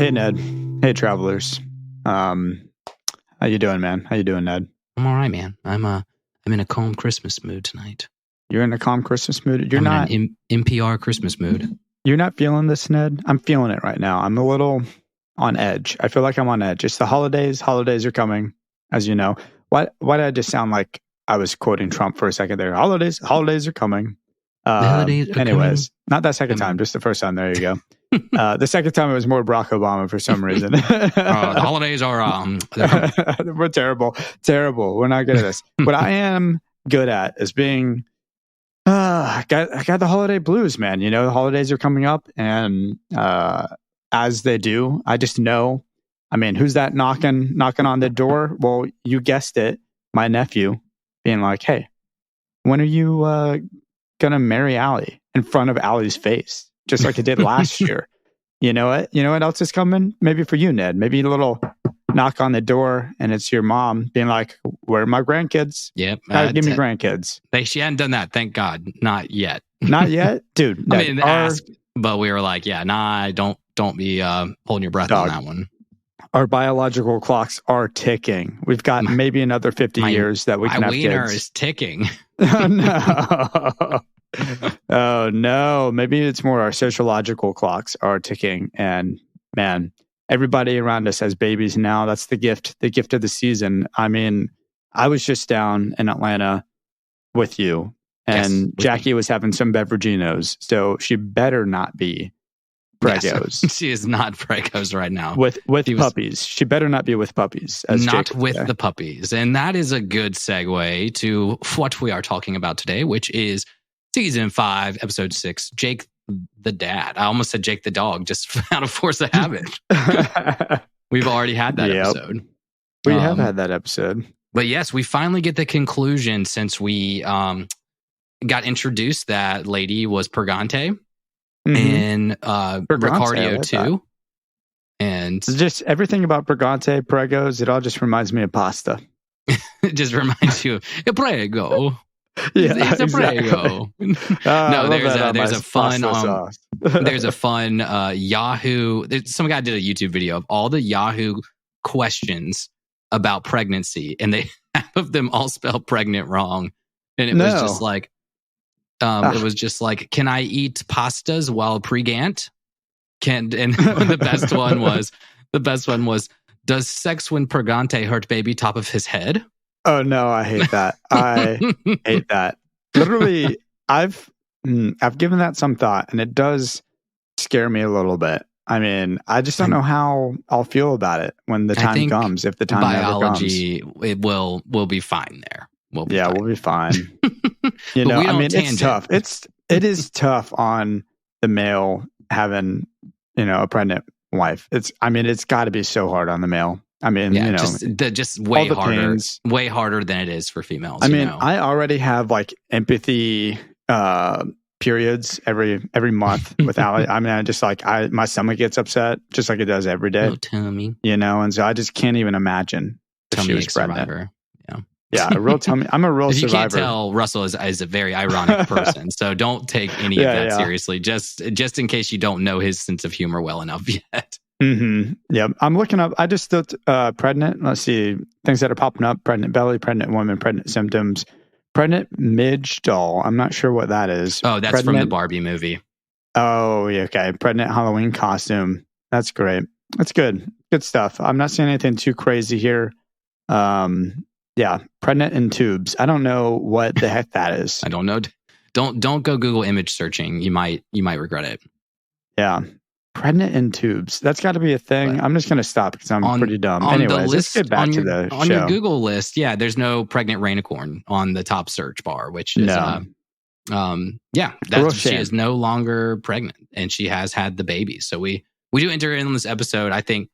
Hey, Ned. Hey, travelers. How you doing, man? How you doing, Ned? I'm all right, man. I'm in a calm Christmas mood tonight. You're in a calm Christmas mood? I'm in an NPR Christmas mood. You're not feeling this, Ned? I'm feeling it right now. I'm a little on edge. I feel like I'm on edge. It's the holidays. Holidays are coming, as you know. Why did I just sound like I was quoting Trump for a second there? Holidays are coming. Anyways, not that second time, just the first time. There you go. The second time it was more Barack Obama for some reason. The holidays are we're terrible. We're not good at this. What I am good at is being I got the holiday blues, man. You know, the holidays are coming up, and as they do, I just know. I mean, who's that knocking on the door? Well, you guessed it, my nephew, being like, "Hey, when are you gonna marry Allie in front of Allie's face, just like it did last year?" You know what? You know what else is coming? Maybe for you, Ned. Maybe a little knock on the door, and it's your mom being like, "Where are my grandkids? Yep, give me grandkids." She hadn't done that, thank God. Not yet. Not yet, dude. Ned, I mean, asked, but we were like, "Yeah, nah, don't be holding your breath on that one." Our biological clocks are ticking. We've got maybe another 50 years that we can have kids. My wiener is ticking. Oh, no. Oh, no. Maybe it's more our sociological clocks are ticking. And man, everybody around us has babies now. That's the gift of the season. I mean, I was just down in Atlanta with you, and Jackie was having some beveraginos. So she better not be Pregos. She is not Pregos right now. With puppies. She better not be with puppies. Not with the puppies. And that is a good segue to what we are talking about today, which is Season 5, Episode 6, Jake the Dad. I almost said Jake the Dog, just out of force of habit. We've already had that episode. We have had that episode. But yes, we finally get the conclusion since we got introduced that lady was Purgante. And Ricardio too. And just everything about Purgante, Pregos, it all just reminds me of pasta. It just reminds you of a Prego. Yeah, it's a Prego. No, there's a fun Yahoo. Some guy did a YouTube video of all the Yahoo questions about pregnancy, and they half of them all spelled pregnant wrong. And it was just like, it was just like, can I eat pastas while pregant? And the best one was, does sex when Purgante hurt baby top of his head? Oh no, I hate that. I hate that. Literally, I've given that some thought, and it does scare me a little bit. I mean, I just don't know how I'll feel about it when the time comes. If the time biology, ever comes, it will be fine there. We'll be fine. You know, I mean, it's tough. It is tough on the male having, you know, a pregnant wife. It's got to be so hard on the male. I mean, you know, just way harder than it is for females. I mean, I already have like empathy periods every month with Allie. I mean, I just like my stomach gets upset just like it does every day. Oh, tummy. You know, and so I just can't even imagine if she was pregnant. Survivor. Yeah, a real tummy. I'm a real survivor. You can't tell, Russell is a very ironic person, so don't take any of that seriously. Just in case you don't know his sense of humor well enough yet. Mm-hmm. Yeah, I'm looking up. I just looked pregnant. Let's see things that are popping up: pregnant belly, pregnant woman, pregnant symptoms, pregnant midge doll. I'm not sure what that is. Oh, that's from the Barbie movie. Oh, yeah, okay. Pregnant Halloween costume. That's great. That's good. Good stuff. I'm not seeing anything too crazy here. Yeah, pregnant in tubes. I don't know what the heck that is. I don't know. Don't go Google image searching. You might regret it. Yeah, pregnant in tubes. That's got to be a thing. I'm just going to stop because I'm pretty dumb. Anyways, let's get back to the show. On your Google list, yeah, there's no pregnant Rainicorn on the top search bar, which is she is no longer pregnant and she has had the baby. So we do enter in this episode. I think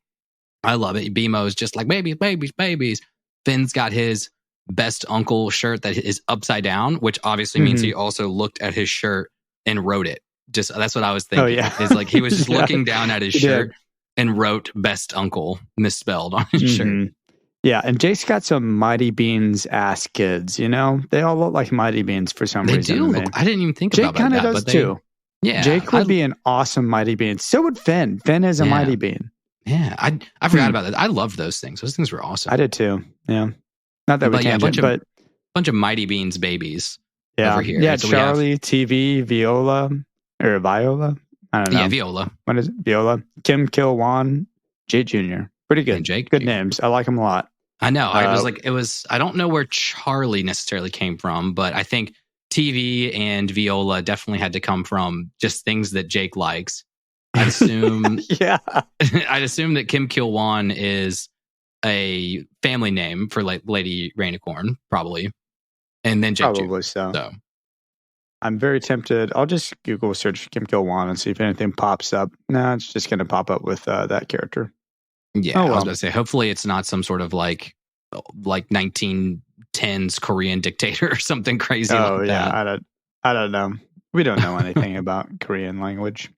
I love it. BMO's just like babies. Finn's got his best uncle shirt that is upside down, which obviously means he also looked at his shirt and wrote it. Just that's what I was thinking. Oh, yeah. It's like he was just looking down at his shirt and wrote "best uncle" misspelled on his shirt. Yeah, and Jake's got some Mighty Beans ass kids. You know, they all look like Mighty Beans for some reason. They do. Look, I didn't even think Jake about that. Jake kind of does too. Yeah, Jake would be an awesome Mighty Bean. So would Finn. Finn is a Mighty Bean. Yeah, I forgot about that. I loved those things. Those things were awesome. I did too. Yeah, not that we tangent, but bunch of Mighty Beans babies. Yeah, over here. Yeah, so Charlie, TV, Viola, or Viola. I don't know. Yeah, Viola. What is it? Viola, Kim, Kil Whan, Jake Jr. Pretty good. And Jake, good names. I like them a lot. I know. I don't know where Charlie necessarily came from, but I think TV and Viola definitely had to come from just things that Jake likes. I'd assume. Yeah. I'd assume that Kim Kil Whan is a family name for like Lady Rainicorn, probably, and then Jake probably Jr. So I'm very tempted. I'll just Google search Kim Kil Whan and see if anything pops up. No, it's just going to pop up with that character. Yeah, I was going to say, hopefully it's not some sort of like 1910s Korean dictator or something crazy. Oh like that. I don't know. We don't know anything about Korean language.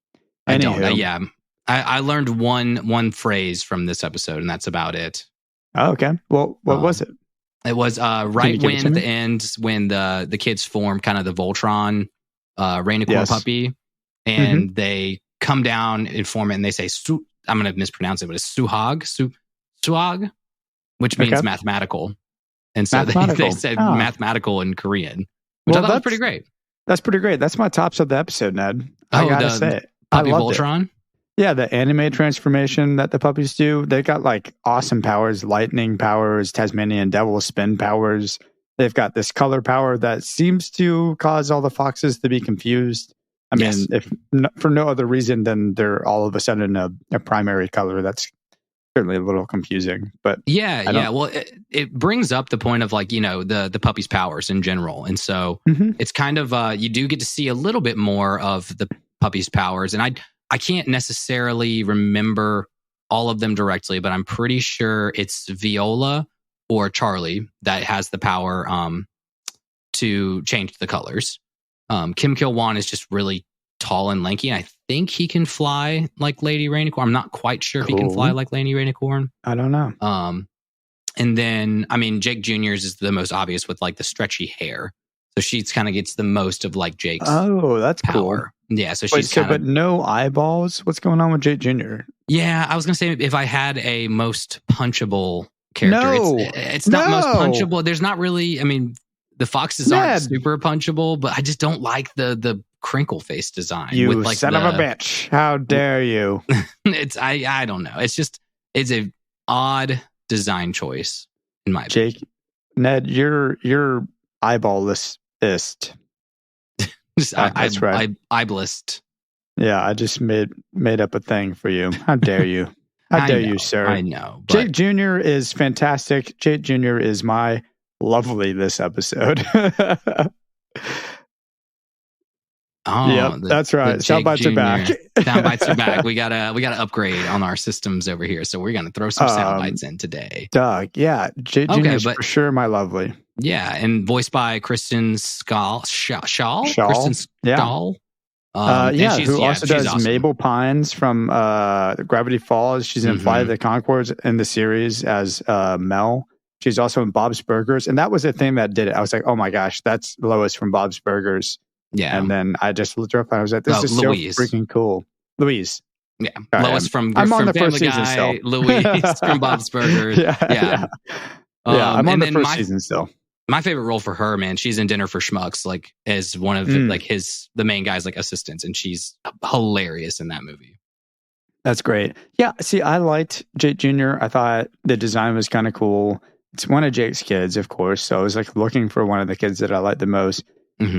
I don't. Yeah, I learned one phrase from this episode, and that's about it. Oh, okay. Well, what was it? It was right when at the end when the kids form kind of the Voltron Rainicorn puppy, and they come down and form it, and they say I'm going to mispronounce it, but it's suhag, which means mathematical. And so they said mathematical in Korean, which I thought was pretty great. That's pretty great. That's my tops of the episode, Ned. I gotta say it. Puppy Voltron? Yeah, the anime transformation that the puppies do. They got like awesome powers, lightning powers, Tasmanian devil spin powers. They've got this color power that seems to cause all the foxes to be confused. I mean, if for no other reason than they're all of a sudden a primary color, that's certainly a little confusing. But well, it brings up the point of like, the puppy's powers in general. And so it's kind of, you do get to see a little bit more of the puppy's powers. And I can't necessarily remember all of them directly, but I'm pretty sure it's Viola or Charlie that has the power to change the colors. Kim Kil Whan is just really tall and lanky. I think he can fly like Lady Rainicorn. I'm not quite sure if he can fly like Lady Rainicorn. I don't know. And then, I mean, Jake Jr.'s is the most obvious with like the stretchy hair. So she kind of gets the most of like Jake's that's power. Cool. Yeah, so she's kind of... But no eyeballs? What's going on with Jake Jr.? Yeah, I was going to say if I had a most punchable character. It's not most punchable. There's not really, I mean... The foxes aren't super punchable, but I just don't like the crinkle face design. You with like son of a bitch. How dare you? I don't know. It's a odd design choice in my opinion. Jake, Ned, you're eyeball-list. That's right. Eyeballist. Yeah, I just made up a thing for you. How dare you? How dare you, sir? I know. Jake Jr. is fantastic. Jake Jr. is my lovely this episode. That's right. Sound bites are back. Sound bites are back. We gotta upgrade on our systems over here, so we're gonna throw some sound bites in today. Doug, yeah, Jake Jr. is for sure my lovely. Yeah, and voiced by Kristen Schaal. Kristen Schaal. Who also does awesome. Mabel Pines from Gravity Falls. She's in Flight of the Conchords in the series as Mel. She's also in Bob's Burgers. And that was the thing that did it. I was like, oh my gosh, that's Lois from Bob's Burgers. Yeah. And then I just looked her up and I was like, this is Louise. So freaking cool. Louise. Yeah. Lois from the first season still. Louise from Bob's Burgers. Yeah, I'm on the first season still. My favorite role for her, man, she's in Dinner for Schmucks, like as one of the main guy's like assistants, and she's hilarious in that movie. That's great. Yeah, see, I liked Jake Jr. I thought the design was kind of cool. It's one of Jake's kids, of course, so I was like looking for one of the kids that I like the most.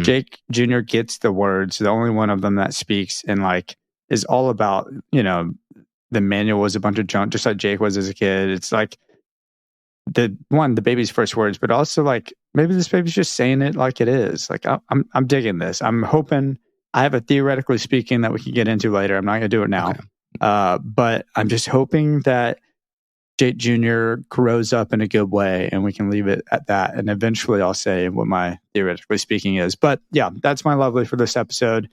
Jake Jr. gets the words, the only one of them that speaks, and like is all about, the manual was a bunch of junk, just like Jake was as a kid. It's like the baby's first words, but also like maybe this baby's just saying it like it is. Like I'm digging this. I'm hoping I have a theoretically speaking that we can get into later. I'm not going to do it now, but I'm just hoping that Jake Jr. grows up in a good way and we can leave it at that. And eventually I'll say what my theoretically speaking is. But yeah, that's my lovely for this episode.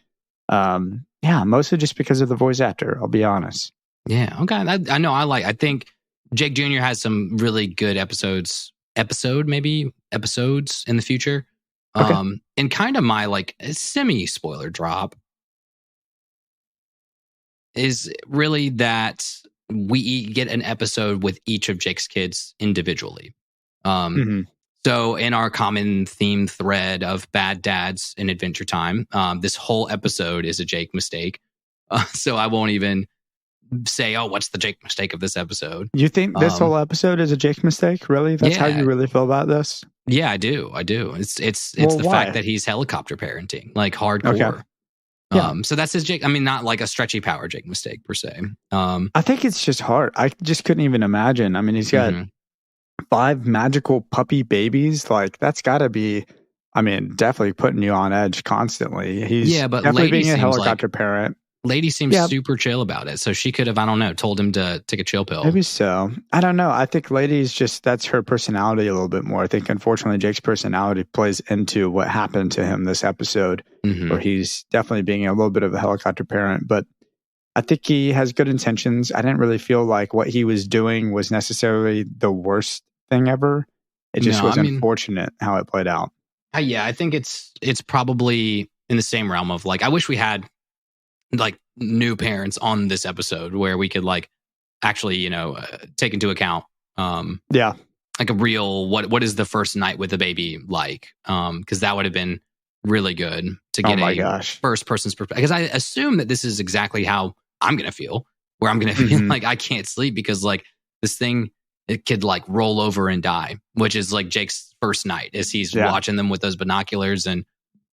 Mostly just because of the voice actor, I'll be honest. Yeah. Okay. I know. I think Jake Jr. has some really good episodes in the future. Okay. And kind of my like semi spoiler drop is really that we get an episode with each of Jake's kids individually. So in our common theme thread of bad dads in Adventure Time, this whole episode is a Jake mistake. So I won't even say, oh, what's the Jake mistake of this episode? You think this whole episode is a Jake mistake? Really? That's how you really feel about this? Yeah, I do. It's the fact that he's helicopter parenting, like hardcore. Okay. Yeah. So that's his Jake. I mean, not like a stretchy power Jake mistake per se. I think it's just hard. I just couldn't even imagine. I mean, he's got 5 magical puppy babies. Like, that's got to be, I mean, definitely putting you on edge constantly. He's but definitely being a helicopter parent. Lady seems super chill about it. So she could have, I don't know, told him to take a chill pill. Maybe so. I don't know. I think Lady's just, that's her personality a little bit more. I think, unfortunately, Jake's personality plays into what happened to him this episode, where he's definitely being a little bit of a helicopter parent. But I think he has good intentions. I didn't really feel like what he was doing was necessarily the worst thing ever. It just was unfortunate how it played out. Yeah, I think it's probably in the same realm of like, I wish we had like new parents on this episode where we could like actually, take into account, like a real, what is the first night with the baby like? Cause that would have been really good to get first person's perspective. Because I assume that this is exactly how I'm going to feel, where I'm going to feel like I can't sleep because like this thing, it could like roll over and die, which is like Jake's first night as he's watching them with those binoculars and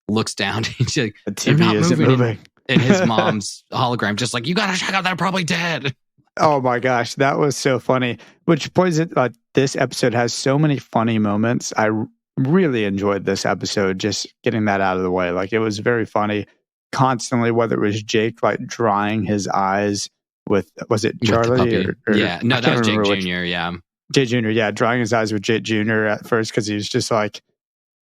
looks down. He's like, the TV isn't moving. And his mom's hologram, just like, you gotta check out, they're probably dead. Oh my gosh, that was so funny. Which points it, this episode has so many funny moments. I really enjoyed this episode, just getting that out of the way. Like, it was very funny constantly, whether it was Jake like drying his eyes with, was it Charlie? Or yeah, no, that was Jake Jr., Jake Jr., drying his eyes with Jake Jr. at first because he was just like,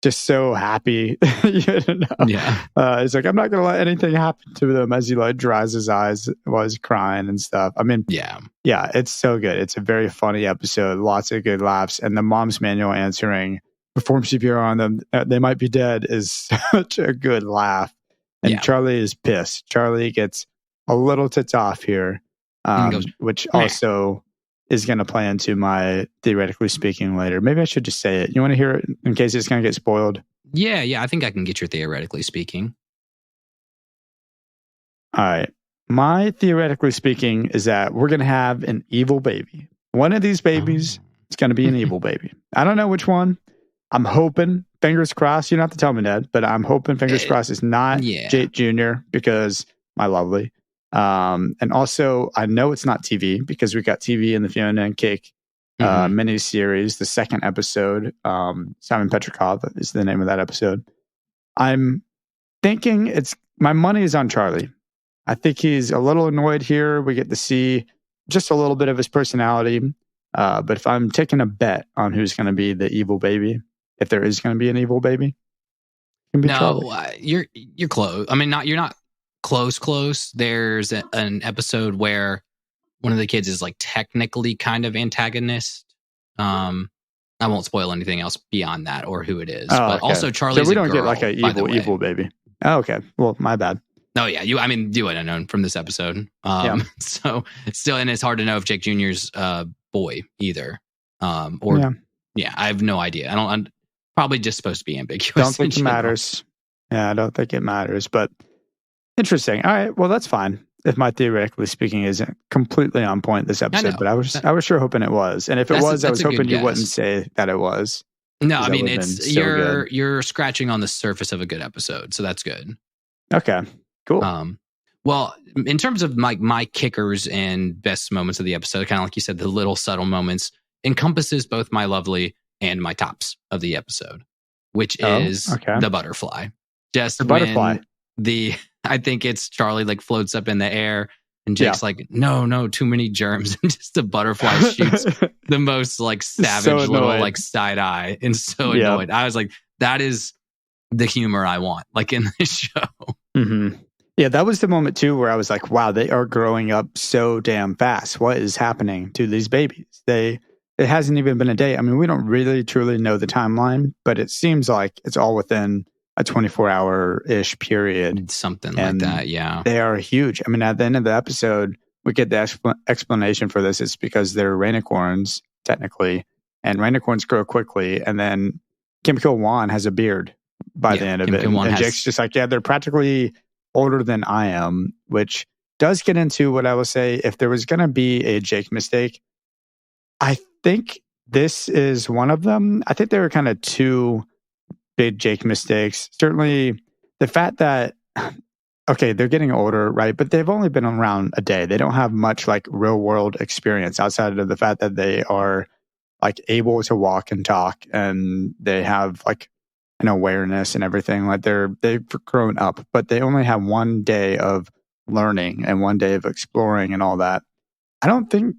just so happy. He's like, I'm not gonna let anything happen to them, as he like dries his eyes while he's crying and stuff. I mean, it's so good. It's a very funny episode, lots of good laughs, and the mom's manual answering, perform CPR on them, they might be dead, is such a good laugh. And Charlie is pissed. Charlie gets a little ticked off here, which also is going to play into my theoretically speaking later. Maybe I should just say it. You want to hear it in case it's going to get spoiled? Yeah. I think I can get your theoretically speaking. All right. My theoretically speaking is that we're going to have an evil baby. One of these babies is going to be an evil baby. I don't know which one. I'm hoping, fingers crossed, you don't have to tell me, Dad, but I'm hoping, fingers crossed, it's not Jake Jr. because my lovely. And also, I know it's not TV because we got TV in the Fiona and Cake miniseries, the second episode. Simon Petrikov is the name of that episode. I'm thinking my money is on Charlie. I think he's a little annoyed here. We get to see just a little bit of his personality. But if I'm taking a bet on who's going to be the evil baby, if there is going to be an evil baby, it can be Charlie. You're close. I mean, you're not close. There's an episode where one of the kids is like technically kind of antagonist. I won't spoil anything else beyond that or who it is. But also Charlie's so we don't a girl, get like an evil baby. Oh, okay. Well, my bad. Oh yeah, you would have known from this episode. So it's still, and it's hard to know if Jake Jr.'s boy either. I have no idea. I'm probably just supposed to be ambiguous. Don't think it matters. Yeah, I don't think it matters, but interesting. All right, well, that's fine. If my theoretically speaking isn't completely on point this episode, but I was sure hoping it was, and if it was, I was hoping you wouldn't say that it was. No, I mean it's you're scratching on the surface of a good episode, so that's good. Okay, cool. Well, in terms of my kickers and best moments of the episode, kind of like you said, the little subtle moments encompasses both my lovely and my tops of the episode, which is the butterfly. Just the butterfly. I think it's Charlie like floats up in the air and Jake's like, no, too many germs. And just the butterfly shoots the most like savage little like side eye and so annoyed. I was like, that is the humor I want like in this show. Mm-hmm. Yeah, that was the moment too where I was like, wow, they are growing up so damn fast. What is happening to these babies? It hasn't even been a day. I mean, we don't really truly know the timeline, but it seems like it's all within a 24-hour-ish period. Something like that, yeah. They are huge. I mean, at the end of the episode, we get the explanation for this. It's because they're Rainicorns, technically, and Rainicorns grow quickly. And then Kil Whan has a beard by the end of it. And Jake's just like, yeah, they're practically older than I am, which does get into what I will say. If there was going to be a Jake mistake, I think this is one of them. I think there were kind of two big Jake mistakes. Certainly the fact that, okay, they're getting older, right? But they've only been around a day. They don't have much like real world experience outside of the fact that they are like able to walk and talk, and they have like an awareness and everything. Like they've grown up, but they only have one day of learning and one day of exploring and all that. I don't think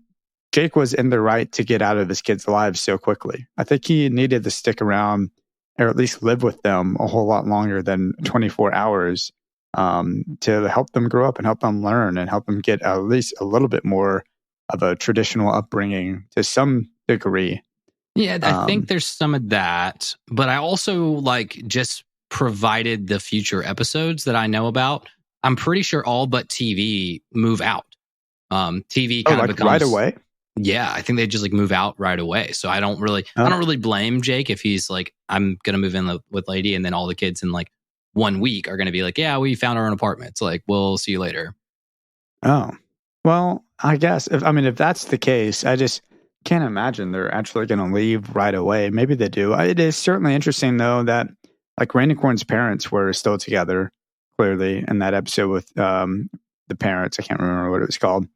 Jake was in the right to get out of his kids' lives so quickly. I think he needed to stick around or at least live with them a whole lot longer than 24 hours to help them grow up and help them learn and help them get at least a little bit more of a traditional upbringing to some degree. Yeah, I think there's some of that, but I also like just provided the future episodes that I know about. I'm pretty sure all but TV move out. TV kind of becomes right away. Yeah, I think they just like move out right away. So I don't really blame Jake if he's like, I'm gonna move in with Lady, and then all the kids in like 1 week are gonna be like, yeah, we found our own apartment. It's like, we'll see you later. Oh, well, I guess if that's the case, I just can't imagine they're actually going to leave right away. Maybe they do. It is certainly interesting though that like Rainicorn's parents were still together, clearly in that episode with the parents. I can't remember what it was called,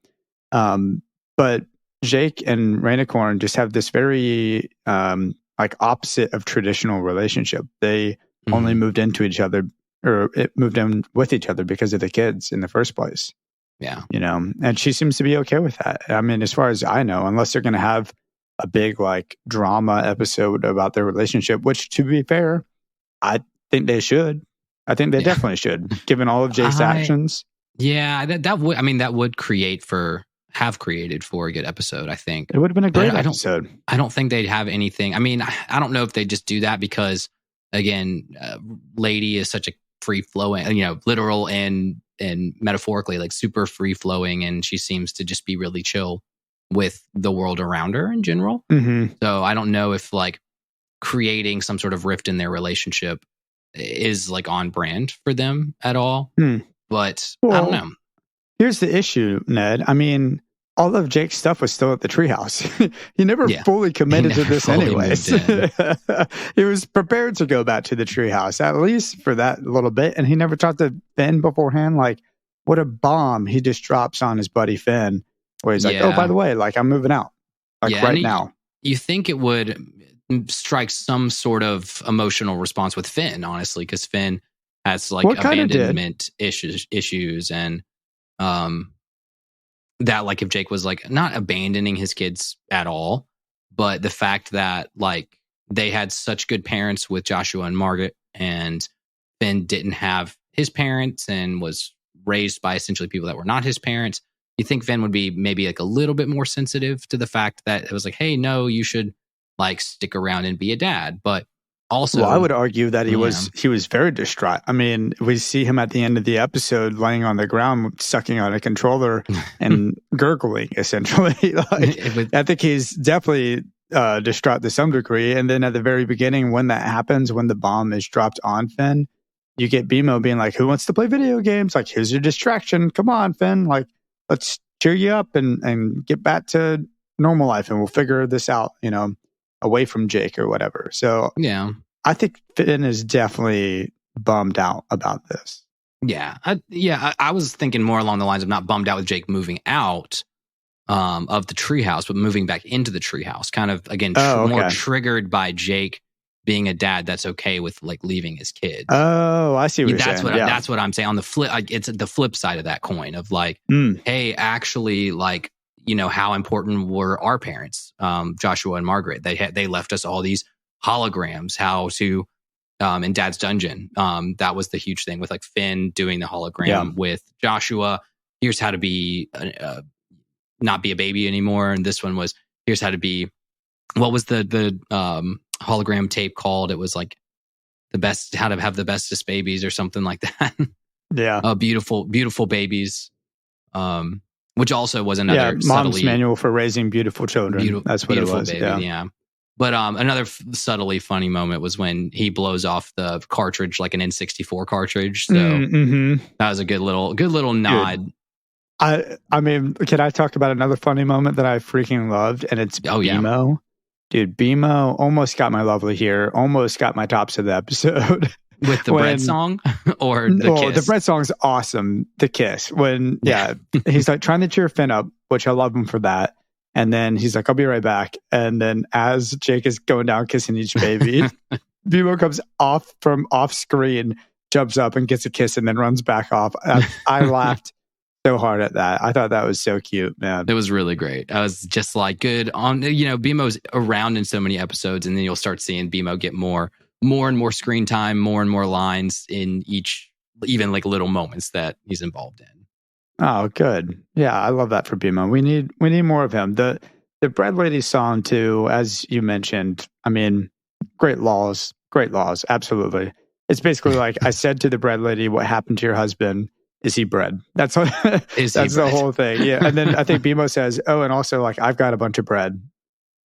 but Jake and Rainicorn just have this very like opposite of traditional relationship. They only moved into each other, or it moved in with each other because of the kids in the first place. Yeah. And she seems to be okay with that. I mean, as far as I know, unless they're going to have a big like drama episode about their relationship, which to be fair, I think they should. I think they definitely should, given all of Jake's actions. Yeah, that would have created for a good episode, I think. It would have been a great episode. I don't think they'd have anything. I mean, I don't know if they just do that because, again, Lady is such a free-flowing, literal and metaphorically, like super free-flowing, and she seems to just be really chill with the world around her in general. Mm-hmm. So I don't know if like creating some sort of rift in their relationship is like on brand for them at all. But I don't know. Here's the issue, Ned. I mean, all of Jake's stuff was still at the treehouse. He never fully committed to this anyways. He was prepared to go back to the treehouse, at least for that little bit. And he never talked to Finn beforehand. Like, what a bomb he just drops on his buddy Finn, where he's like, oh, by the way, like, I'm moving out. Like, right now. You think it would strike some sort of emotional response with Finn, honestly, because Finn has, like, abandonment issues and... that like if Jake was like not abandoning his kids at all, but the fact that like they had such good parents with Joshua and Margaret, and Finn didn't have his parents and was raised by essentially people that were not his parents, you think Finn would be maybe like a little bit more sensitive to the fact that it was like, hey, no, you should like stick around and be a dad. But also, I would argue that he was very distraught. I mean, we see him at the end of the episode laying on the ground, sucking on a controller and gurgling, essentially. I think he's definitely distraught to some degree. And then at the very beginning, when that happens, when the bomb is dropped on Finn, you get BMO being like, who wants to play video games? Like, here's your distraction. Come on, Finn. Like, let's cheer you up and get back to normal life, and we'll figure this out, away from Jake or whatever. So yeah, I think Finn is definitely bummed out about this. Yeah. I was thinking more along the lines of not bummed out with Jake moving out of the treehouse, but moving back into the treehouse, kind of, again, more triggered by Jake being a dad that's okay with like leaving his kids. Oh, I see what you're saying. That's what I'm saying. On the flip, like, it's the flip side of that coin of like, hey, actually, like, how important were our parents, Joshua and Margaret? They left us all these holograms, how to in Dad's Dungeon. That was the huge thing with like Finn doing the hologram with Joshua. Here's how to be not be a baby anymore, and this one was here's how to be. What was the hologram tape called? It was like the best, how to have the bestest babies or something like that. Yeah. Beautiful babies. Which also was another Mom's manual for raising beautiful children. That's what it was. Baby, yeah. But another subtly funny moment was when he blows off the cartridge like an N64 cartridge. So that was a good little nod. Good. I mean, can I talk about another funny moment that I freaking loved? And it's BMO. Yeah. Dude, BMO almost got my lovely here. Almost got my tops of the episode. With the bread song or the kiss? The bread song's awesome. The kiss. When, he's like trying to cheer Finn up, which I love him for that. And then he's like, I'll be right back. And then as Jake is going down kissing each baby, BMO comes off screen, jumps up and gets a kiss and then runs back off. I laughed so hard at that. I thought that was so cute, man. It was really great. I was just like, good on, BMO's around in so many episodes, and then you'll start seeing BMO get more and more screen time, more and more lines in each, even like little moments that he's involved in. Oh, good. Yeah, I love that for BMO. We need more of him. The Bread Lady song too, as you mentioned. I mean, great laws, absolutely. It's basically like I said to the Bread Lady, "What happened to your husband? Is he bread?" That's what. That's the whole thing. Yeah, and then I think BMO says, "Oh, and also like I've got a bunch of bread."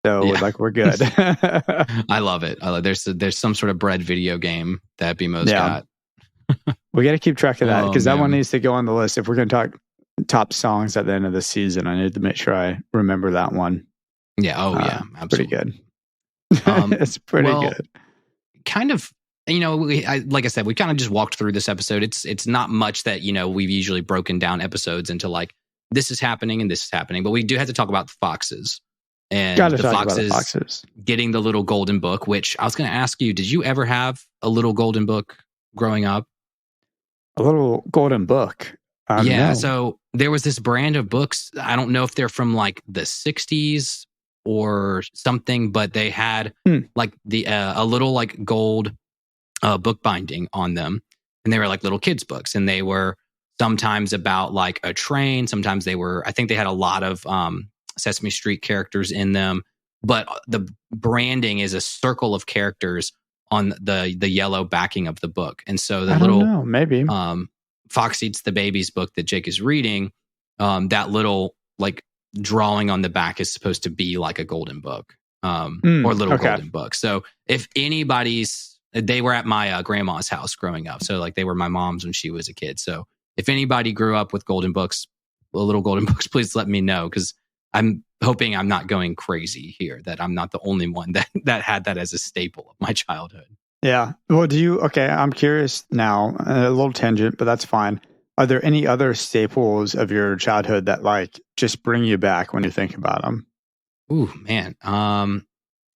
So like we're good. I love it. There's some sort of bread video game that BMO's got. We got to keep track of that because that one needs to go on the list. If we're going to talk top songs at the end of the season, I need to make sure I remember that one. Yeah. Oh yeah. Absolutely. Pretty good. It's pretty good. Kind of. Like I said, we kind of just walked through this episode. It's not much that we've usually broken down episodes into like this is happening and this is happening, but we do have to talk about the foxes. And the foxes getting the little golden book, which I was going to ask you, did you ever have a little golden book growing up? A little golden book? No. So there was this brand of books. I don't know if they're from like the 60s or something, but they had like a little like gold book binding on them. And they were like little kids' books. And they were sometimes about like a train. Sometimes I think they had a lot of Sesame Street characters in them, but the branding is a circle of characters on the yellow backing of the book. And so the maybe Fox Eats the Baby's book that Jake is reading, that little like drawing on the back is supposed to be like a golden book or little golden book. So if they were at my grandma's house growing up. So like they were my mom's when she was a kid. So if anybody grew up with golden books, little golden books, please let me know, because I'm hoping I'm not going crazy here, that I'm not the only one that had that as a staple of my childhood. Yeah. Well, I'm curious now, a little tangent, but that's fine. Are there any other staples of your childhood that like just bring you back when you think about them? Ooh, man.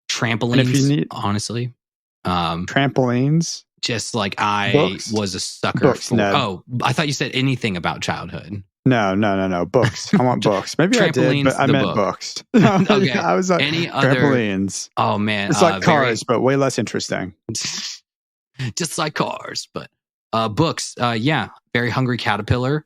Trampolines, honestly. Trampolines? Just like I was a sucker for... Ned. Oh, I thought you said anything about childhood. No. Books. I want books. Maybe I did, but I meant books. Okay. I was like, any trampolines. Oh, man. It's like cars, but way less interesting. Just like cars, but books. Very Hungry Caterpillar.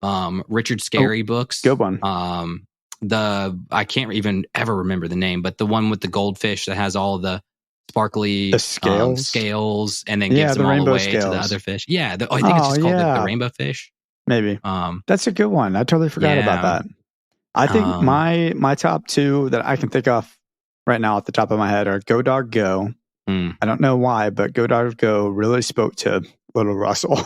Richard Scarry books. Good one. I can't even ever remember the name, but the one with the goldfish that has all the sparkly scales and then gives them all away to the other fish. Yeah. I think it's just called the rainbow fish. Maybe. That's a good one. I totally forgot about that. I think my top two that I can think of right now at the top of my head are Go Dog Go. I don't know why, but Go Dog Go really spoke to little Russell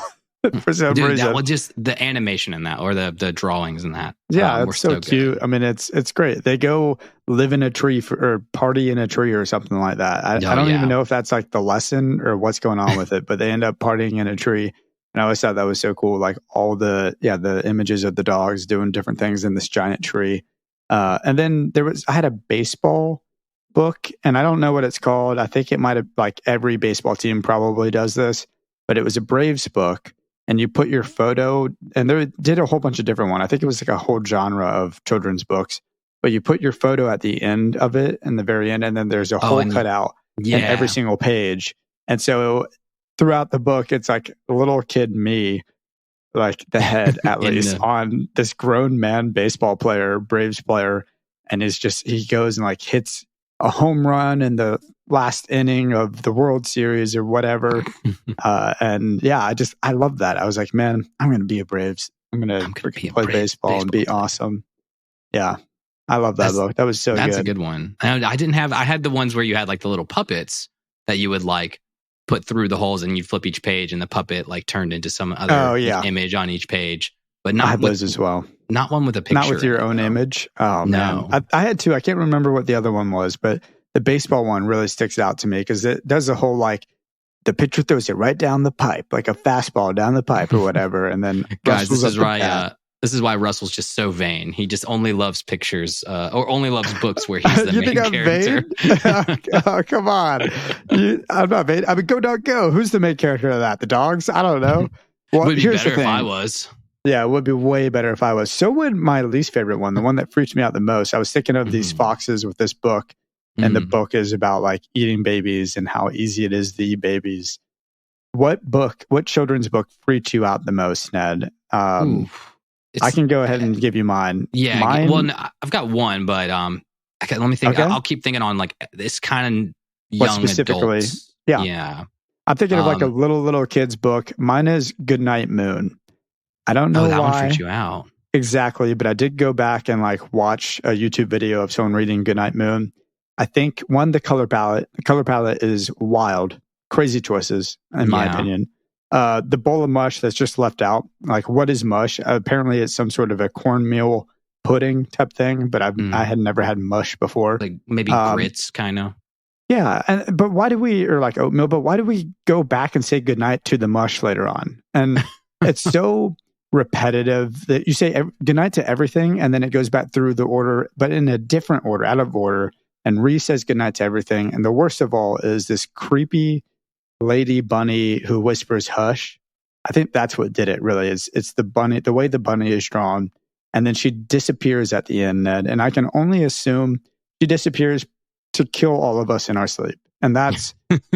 for some reason. Well, just the animation in that, or the drawings in that. Yeah, it's so cute. Good. I mean, it's great. They go live in a tree or party in a tree or something like that. I don't even know if that's like the lesson or what's going on with it, but they end up partying in a tree. And I always thought that was so cool. Like all the images of the dogs doing different things in this giant tree. And then I had a baseball book, and I don't know what it's called. I think it might have, like every baseball team probably does this, but it was a Braves book, and you put your photo, and they did a whole bunch of different ones. I think it was like a whole genre of children's books, but you put your photo at the end of it, in the very end, and then there's a whole cutout in every single page. And so throughout the book, it's like little kid me, like the head at least, on this grown man baseball player, Braves player, and he goes and like hits a home run in the last inning of the World Series or whatever. And yeah, I love that. I was like, man, I'm going to be a Braves. I'm going to play baseball and be awesome. Yeah. I love that book. That was so good. That's a good one. I had the ones where you had like the little puppets that you would like put through the holes and you'd flip each page and the puppet like turned into some other image on each page. But not I had those as well. Not one with a picture. Not with your own image. Oh, no. Man. I had two. I can't remember what the other one was, but the baseball one really sticks out to me because it does the whole like the pitcher throws it right down the pipe, like a fastball down the pipe or whatever. And then guys, this is why Russell's just so vain. He just only loves pictures or only loves books where he's the main character. Oh, come on. I'm not vain. I mean, Go Dog Go. Who's the main character of that? The dogs? I don't know. Well, it would be better if I was. Yeah, it would be way better if I was. So would my least favorite one, the one that freaked me out the most. I was thinking of these foxes with this book, and the book is about like eating babies and how easy it is to eat babies. What children's book freaked you out the most, Ned? I can go ahead and give you mine. Yeah, mine, well, no, I've got one, but let me think. Okay. I'll keep thinking on like this kind of young specifically? Adults. Yeah. I'm thinking of like a little kid's book. Mine is Goodnight Moon. I don't know that why. One freaked you out. Exactly, but I did go back and like watch a YouTube video of someone reading Goodnight Moon. I think the color palette is wild, crazy choices in my opinion. The bowl of mush that's just left out. Like, what is mush? Apparently, it's some sort of a cornmeal pudding type thing, but I had never had mush before. Like maybe grits, kind of. Yeah, but why do we, or like oatmeal? But why do we go back and say goodnight to the mush later on? And it's so repetitive that you say goodnight to everything, and then it goes back through the order, but in a different order, out of order. And Ree says goodnight to everything. And the worst of all is this creepy lady bunny who whispers hush. I think that's what did it really. It's the bunny, the way the bunny is drawn. And then she disappears at the end, Ned. And I can only assume she disappears to kill all of us in our sleep. And that's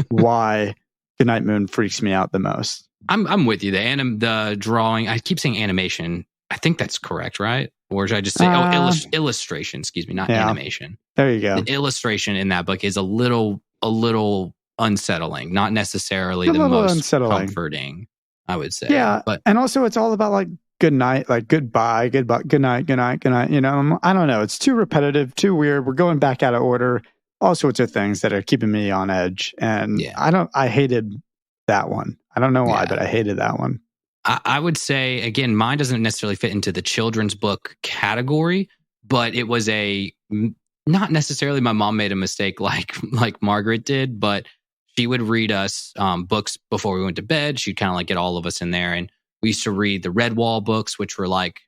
why Goodnight Moon freaks me out the most. I'm with you. The drawing, I keep saying animation. I think that's correct, right? Or should I just say illustration? Excuse me, not animation. There you go. The illustration in that book is a little unsettling, not necessarily the most comforting, I would say. Yeah, and also it's all about like good night, like goodbye, good night. You know, I don't know. It's too repetitive, too weird. We're going back out of order. All sorts of things that are keeping me on edge, and I hated that one. I don't know why, but I hated that one. I would say, again, mine doesn't necessarily fit into the children's book category, but it was not necessarily my mom made a mistake like Margaret did, but she would read us books before we went to bed. She'd kind of like get all of us in there. And we used to read the Redwall books, which were like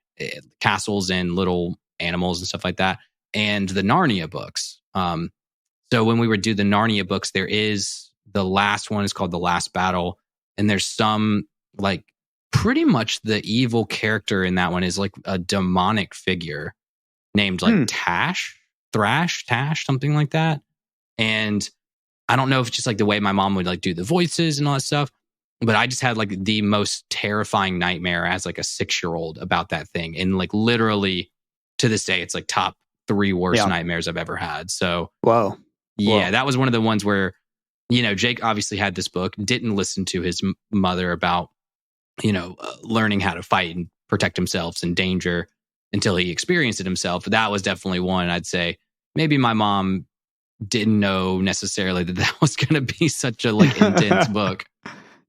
castles and little animals and stuff like that, and the Narnia books. So when we would do the Narnia books, there is the last one is called The Last Battle. And there's some like pretty much the evil character in that one is like a demonic figure named like Tash, something like that. And I don't know if it's just like the way my mom would like do the voices and all that stuff, but I just had like the most terrifying nightmare as like a 6-year-old about that thing. And like literally to this day, it's like top 3 worst nightmares I've ever had. So, that was one of the ones where, you know, Jake obviously had this book, didn't listen to his mother about, you know, learning how to fight and protect himself in danger until he experienced it himself. But that was definitely one I'd say maybe my mom didn't know necessarily that was going to be such a like intense book.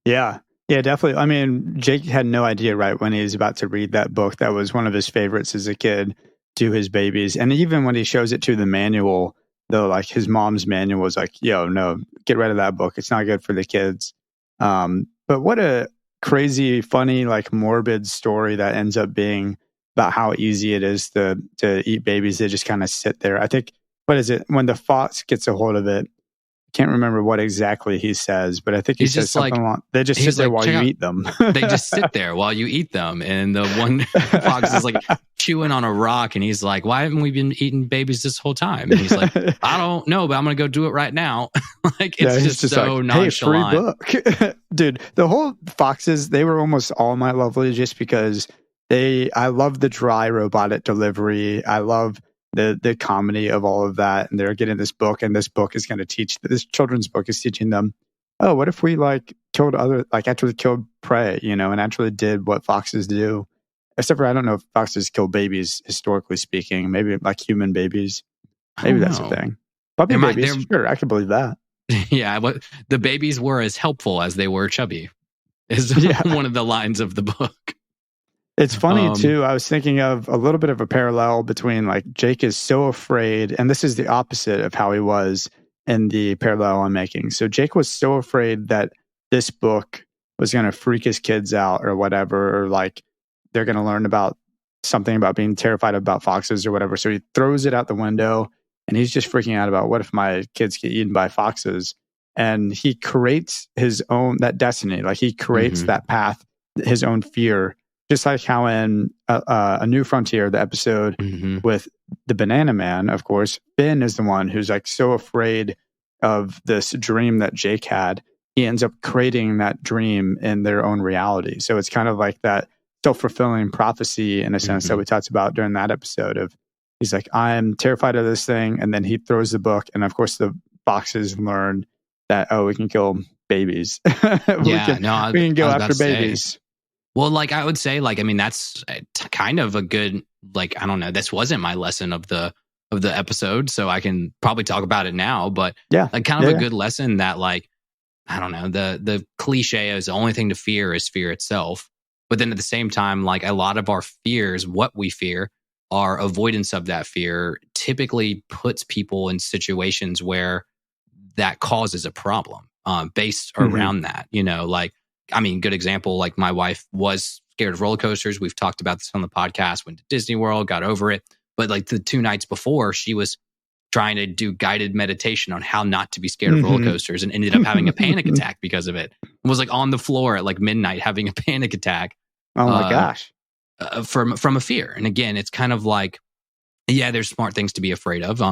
Yeah, definitely. I mean, Jake had no idea right when he was about to read that book. That was one of his favorites as a kid to his babies. And even when he shows it to the manual, though, like his mom's manual was like, yo, no, get rid of that book. It's not good for the kids. But what a crazy, funny, like morbid story that ends up being about how easy it is to eat babies. They just kind of sit there. I think, what is it? When the fox gets a hold of it, can't remember what exactly he says, but I think he says something along. They just sit there while you eat them. They just sit there while you eat them, and the one fox is like chewing on a rock, and he's like, "Why haven't we been eating babies this whole time?" And he's like, "I don't know, but I'm gonna go do it right now." Like it's just so like, nonchalant. Hey, free book. Dude, the whole foxes, they were almost all my lovely just because I love the dry robotic delivery. I love the comedy of all of that, and they're getting this book, and this book is going to teach, this children's book is teaching them, oh, what if we actually killed prey, and actually did what foxes do, except for I don't know if foxes kill babies historically speaking, maybe like human babies, maybe that's a thing. Puppy babies, sure, I can believe that. Yeah, the babies were as helpful as they were chubby is one of the lines of the book. It's funny, too. I was thinking of a little bit of a parallel between like Jake is so afraid, and this is the opposite of how he was in the parallel I'm making. So Jake was so afraid that this book was going to freak his kids out or whatever, or like they're going to learn about something about being terrified about foxes or whatever. So he throws it out the window, and he's just freaking out about, what if my kids get eaten by foxes? And he creates his own, that destiny. Like he creates that path, his own fear. Just like how in A New Frontier, the episode with the Banana Man, of course, Ben is the one who's like so afraid of this dream that Jake had. He ends up creating that dream in their own reality. So it's kind of like that self-fulfilling prophecy in a sense that we talked about during that episode of, he's like, I'm terrified of this thing. And then he throws the book. And of course, the foxes learn that, oh, we can kill babies. we can go after babies. Well, like I would say, like, I mean, that's kind of a good, like, I don't know, this wasn't my lesson of the episode, so I can probably talk about it now, but like kind of a good lesson that, like, I don't know, the cliche is the only thing to fear is fear itself. But then at the same time, like a lot of our fears, what we fear, our avoidance of that fear typically puts people in situations where that causes a problem based around that, like, I mean, good example, like my wife was scared of roller coasters. We've talked about this on the podcast, went to Disney World, got over it. But like the 2 nights before, she was trying to do guided meditation on how not to be scared of roller coasters and ended up having a panic attack because of it. Was like on the floor at like midnight having a panic attack. Oh my gosh. From a fear. And again, it's kind of like, there's smart things to be afraid of.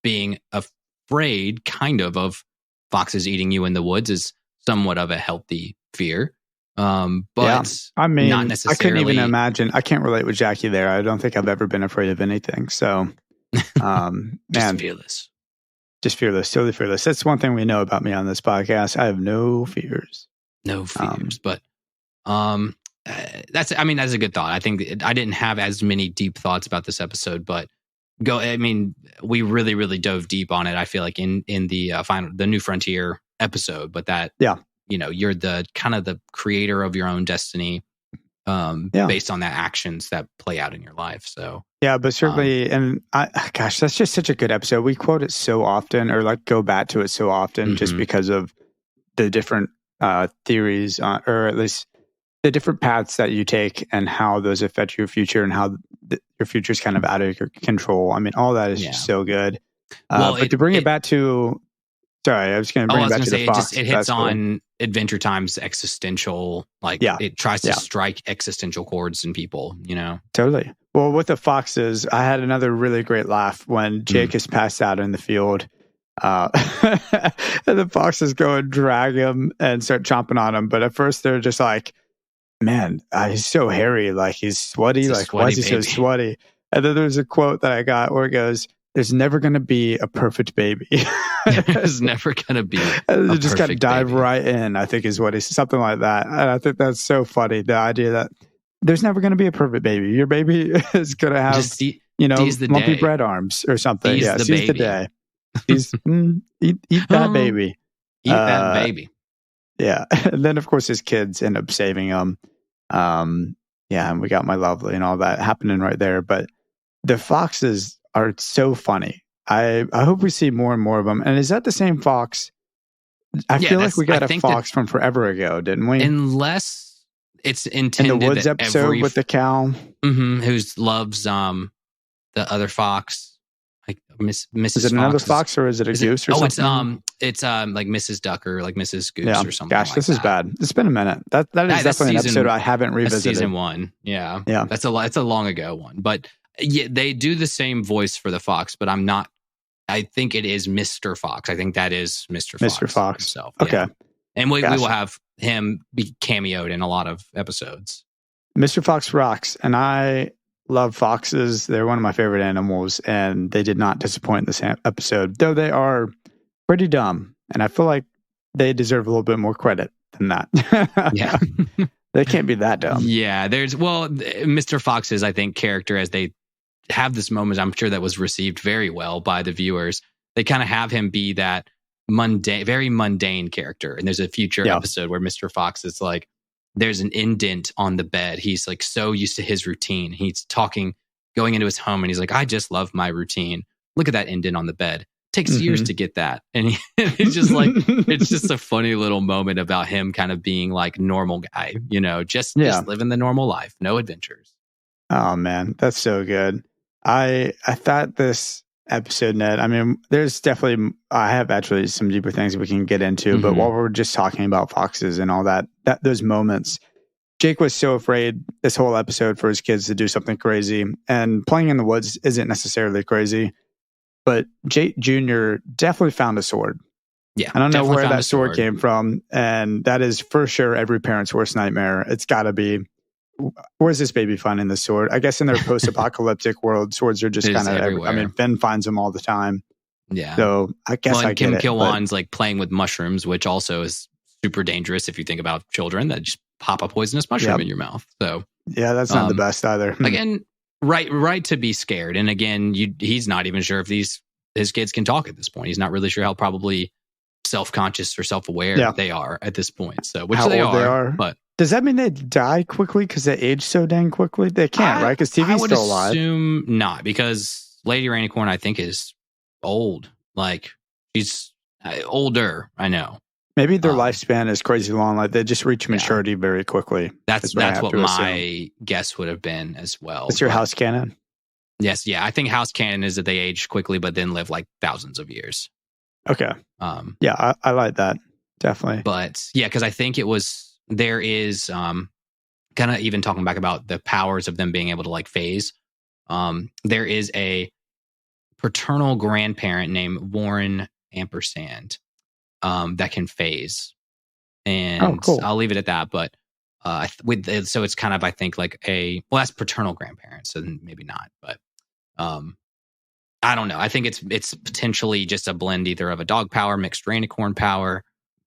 Being afraid kind of foxes eating you in the woods is somewhat of a healthy fear. But I mean, not necessarily. I couldn't even imagine. I can't relate with Jackie there. I don't think I've ever been afraid of anything. So, just fearless. Just fearless, totally fearless. That's one thing we know about me on this podcast. I have no fears. No fears. But that's a good thought. I think I didn't have as many deep thoughts about this episode, but we really, really dove deep on it. I feel like in the New Frontier episode, but that, you're the kind of the creator of your own destiny, based on the actions that play out in your life. So but certainly, and gosh, that's just such a good episode. We quote it so often, or like go back to it so often, just because of the different theories, or at least the different paths that you take and how those affect your future and how your future is kind of out of your control. I mean, all that is just so good. But to bring it back to, sorry, I was going to bring it back to the fox. It hits on Adventure Time's existential, like it tries to strike existential chords in people, Totally. Well, with the foxes, I had another really great laugh when Jake is passed out in the field. And the foxes go and drag him and start chomping on him. But at first they're just like, man, he's so hairy. Like he's sweaty. Like, why is he so sweaty? And then there's a quote that I got where it goes, there's never going to be a perfect baby. There's never going to be you just got to dive right in, I think is what he's, something like that. And I think that's so funny. The idea that there's never going to be a perfect baby. Your baby is going to have, lumpy bread arms or something. Seize the day. Eat that baby. Eat that baby. Yeah. And then, of course, his kids end up saving him. And we got my lovely and all that happening right there. But the foxes are so funny. I hope we see more and more of them. And is that the same fox? I feel like we got a fox from forever ago, didn't we? Unless it's intended in the woods episode with the cow, who loves the other fox. Like Mrs. Is it another fox or is it a goose or something? It's like Mrs. Duck or like Mrs. Goose or something. Gosh, this is bad. It's been a minute. That is definitely an episode I haven't revisited. That's season 1. Yeah. It's a long ago one, but yeah, they do the same voice for the fox, but I think it is Mr. Fox. I think that is Mr. Fox. Mr. Fox himself. Okay. Yeah. And we will have him be cameoed in a lot of episodes. Mr. Fox rocks, and I love foxes. They're one of my favorite animals, and they did not disappoint in this episode, though they are pretty dumb, and I feel like they deserve a little bit more credit than that. Yeah. They can't be that dumb. Yeah, Mr. Fox's, I think, character, as they have this moment, I'm sure that was received very well by the viewers. They kind of have him be that very mundane character. And there's a future episode where Mr. Fox is like, there's an indent on the bed. He's like so used to his routine. He's going into his home, and he's like, I just love my routine. Look at that indent on the bed. Takes years to get that. And it's just like, it's just a funny little moment about him kind of being like normal guy, just living the normal life, no adventures. Oh man, that's so good. I thought this episode, Ned, I mean, there's definitely, I have actually some deeper things we can get into, but while we're just talking about foxes and all that those moments, Jake was so afraid this whole episode for his kids to do something crazy, and playing in the woods isn't necessarily crazy. But Jake Jr. definitely found a sword. Yeah. I don't know where that sword came from. And that is for sure every parent's worst nightmare. It's got to be, where's this baby finding this sword? I guess in their post-apocalyptic world, swords are just kind of everywhere. I mean, Finn finds them all the time. Yeah. So I guess I get it. Kil Whan's like playing with mushrooms, which also is super dangerous if you think about children that just pop a poisonous mushroom in your mouth. So yeah, that's not the best either. Again, right to be scared. And again, he's not even sure if his kids can talk at this point. He's not really sure how probably self-conscious or self-aware they are at this point. So which how they old are. But does that mean they die quickly because they age so dang quickly? They can't, right? Because TV's still alive. I would assume not, because Lady Rainicorn, I think, is old. Like, she's older. I know. Maybe their lifespan is crazy long. Like they just reach maturity very quickly. That's what my guess would have been as well. That's your house canon? Yes. Yeah. I think house canon is that they age quickly, but then live like thousands of years. Okay. Yeah, I like that. Definitely. But yeah, because I think there is kind of even talking back about the powers of them being able to like phase. There is a paternal grandparent named Warren Ampersand that can phase. And cool. I'll leave it at that. But so it's kind of, I think, like that's paternal grandparents, so maybe not. But I don't know. I think it's potentially just a blend either of a dog power, mixed Rainicorn power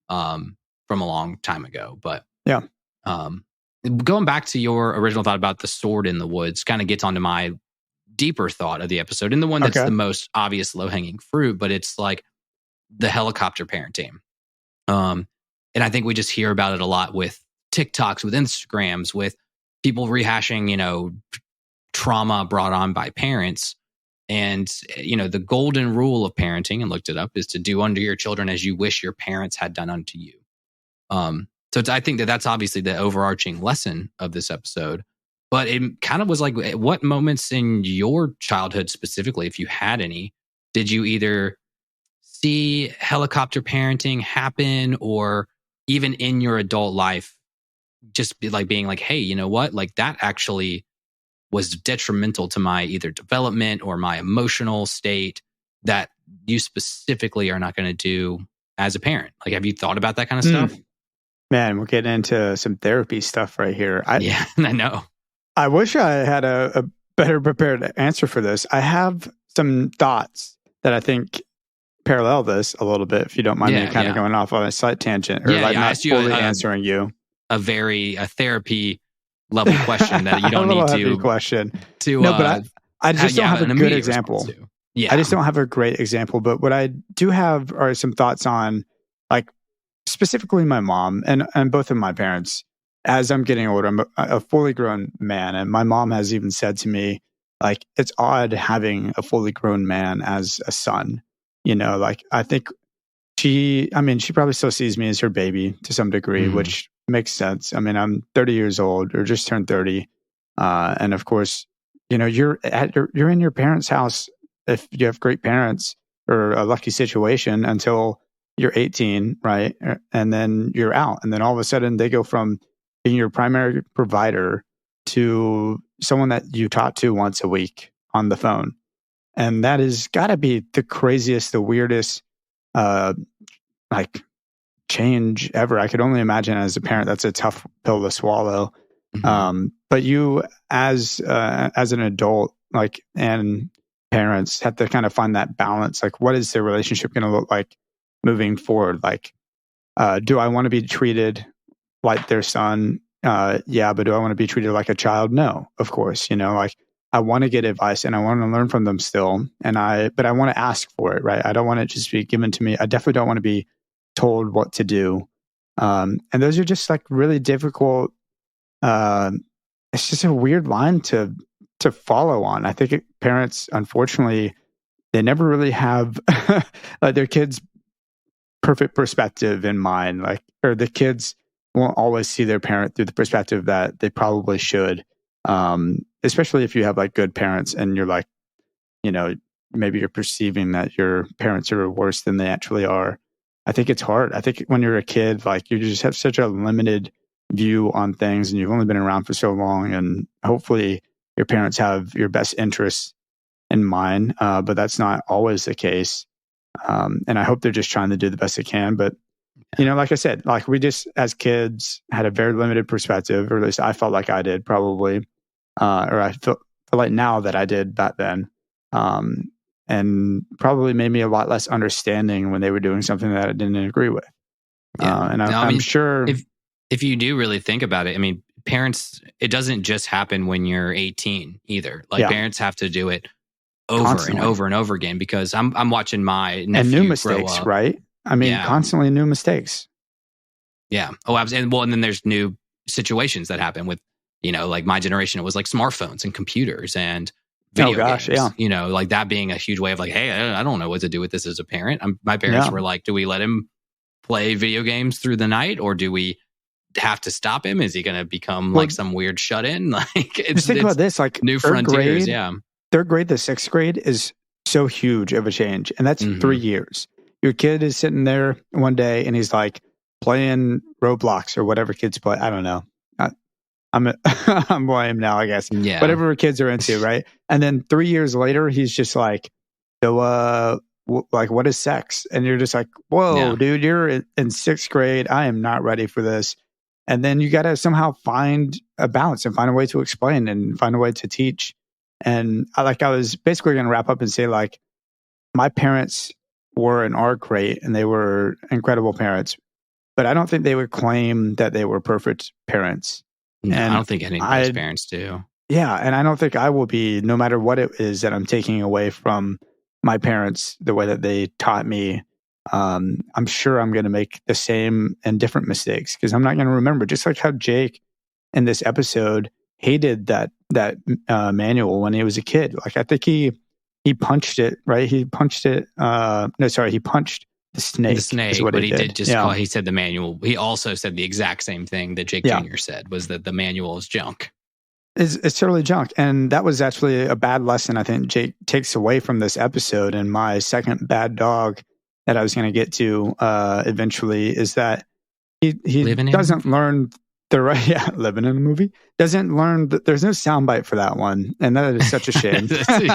from a long time ago. But yeah. Going back to your original thought about the sword in the woods kind of gets onto my deeper thought of the episode, and the one that's the most obvious low-hanging fruit, but it's like the helicopter parenting. And I think we just hear about it a lot with TikToks, with Instagrams, with people rehashing, trauma brought on by parents. And, the golden rule of parenting, and looked it up, is to do unto your children as you wish your parents had done unto you. So I think that's obviously the overarching lesson of this episode. But it kind of was like, what moments in your childhood specifically, if you had any, did you either see helicopter parenting happen, or even in your adult life, just being like, hey, you know what? Like that actually was detrimental to my either development or my emotional state that you specifically are not going to do as a parent. Like, have you thought about that kind of stuff? Man, we're getting into some therapy stuff right here. Yeah, I know. I wish I had a better prepared answer for this. I have some thoughts that I think parallel this a little bit, if you don't mind me kind of going off on a slight tangent, or not fully answering you. A therapy level question that you don't need to question. No, but I just don't have a good example. Yeah, I just don't have a great example. But what I do have are some thoughts on, like, specifically my mom and both of my parents. As I'm getting older, I'm a fully grown man, and my mom has even said to me, like, it's odd having a fully grown man as a son. Like, I think she probably still sees me as her baby to some degree, which makes sense. I mean, I'm 30 years old, or just turned 30. And of course, you're in your parents' house if you have great parents or a lucky situation until you're 18, right? And then you're out. And then all of a sudden they go from being your primary provider to someone that you talk to once a week on the phone. And that has got to be the craziest, the weirdest, like change ever. I could only imagine as a parent, that's a tough pill to swallow. But you as an adult, like, and parents have to kind of find that balance. Like, what is their relationship going to look like moving forward? Like, do I want to be treated like their son? Yeah, but do I want to be treated like a child? No, of course. Like, I want to get advice and I want to learn from them still. But I want to ask for it, right? I don't want it to just be given to me. I definitely don't want to be told what to do. And those are just like really difficult. It's just a weird line to follow on. I think parents, unfortunately, they never really have like their kids' perfect perspective in mind. Like, or the kids won't always see their parent through the perspective that they probably should. Especially if you have like good parents and you're like, maybe you're perceiving that your parents are worse than they actually are. I think it's hard. I think when you're a kid, like you just have such a limited view on things and you've only been around for so long, and hopefully your parents have your best interests in mind. But that's not always the case. And I hope they're just trying to do the best they can. But, like I said, like we just, as kids, had a very limited perspective, or at least I felt like I did probably, or I feel like now that I did back then. And probably made me a lot less understanding when they were doing something that I didn't agree with. Yeah. And I'm sure if you do really think about it, I mean, parents, it doesn't just happen when you're 18 either. Like parents have to do it over constantly. And over and over again, because I'm watching my nephew and new mistakes, grow up. Right? I mean, constantly new mistakes. Yeah. Oh, absolutely. And then there's new situations that happen with, like my generation, it was like smartphones and computers and video games, like that being a huge way of like, hey, I don't know what to do with this as a parent. My parents were like, do we let him play video games through the night, or do we have to stop him? Is he going to become like some weird shut-in? Like, just think about this, like new frontiers. Third grade to sixth grade is so huge of a change, and that's 3 years. Your kid is sitting there one day and he's like playing Roblox or whatever kids play. I don't know. I'm lame now, I guess. Yeah. Whatever kids are into, right? And then 3 years later, he's just like, so, what is sex? And you're just like, whoa, dude, you're in sixth grade. I am not ready for this. And then you got to somehow find a balance and find a way to explain and find a way to teach. And I was basically going to wrap up and say, like, my parents were and are great, and they were incredible parents, but I don't think they would claim that they were perfect parents. No, and I don't think anybody's parents do. Yeah, and I don't think I will be, no matter what it is that I'm taking away from my parents, the way that they taught me. I'm sure I'm going to make the same and different mistakes because I'm not going to remember. Just like how Jake in this episode hated that manual when he was a kid. Like, I think he punched it, right? He punched it. He punched the snake. The snake, but he did just call. He said the manual. He also said the exact same thing that Jake Jr. said, was that the manual is junk. It's totally junk. And that was actually a bad lesson I think Jake takes away from this episode. And my second bad dog that I was going to get to eventually is that he doesn't learn the right, living in a movie, doesn't learn that there's no soundbite for that one. And that is such a shame.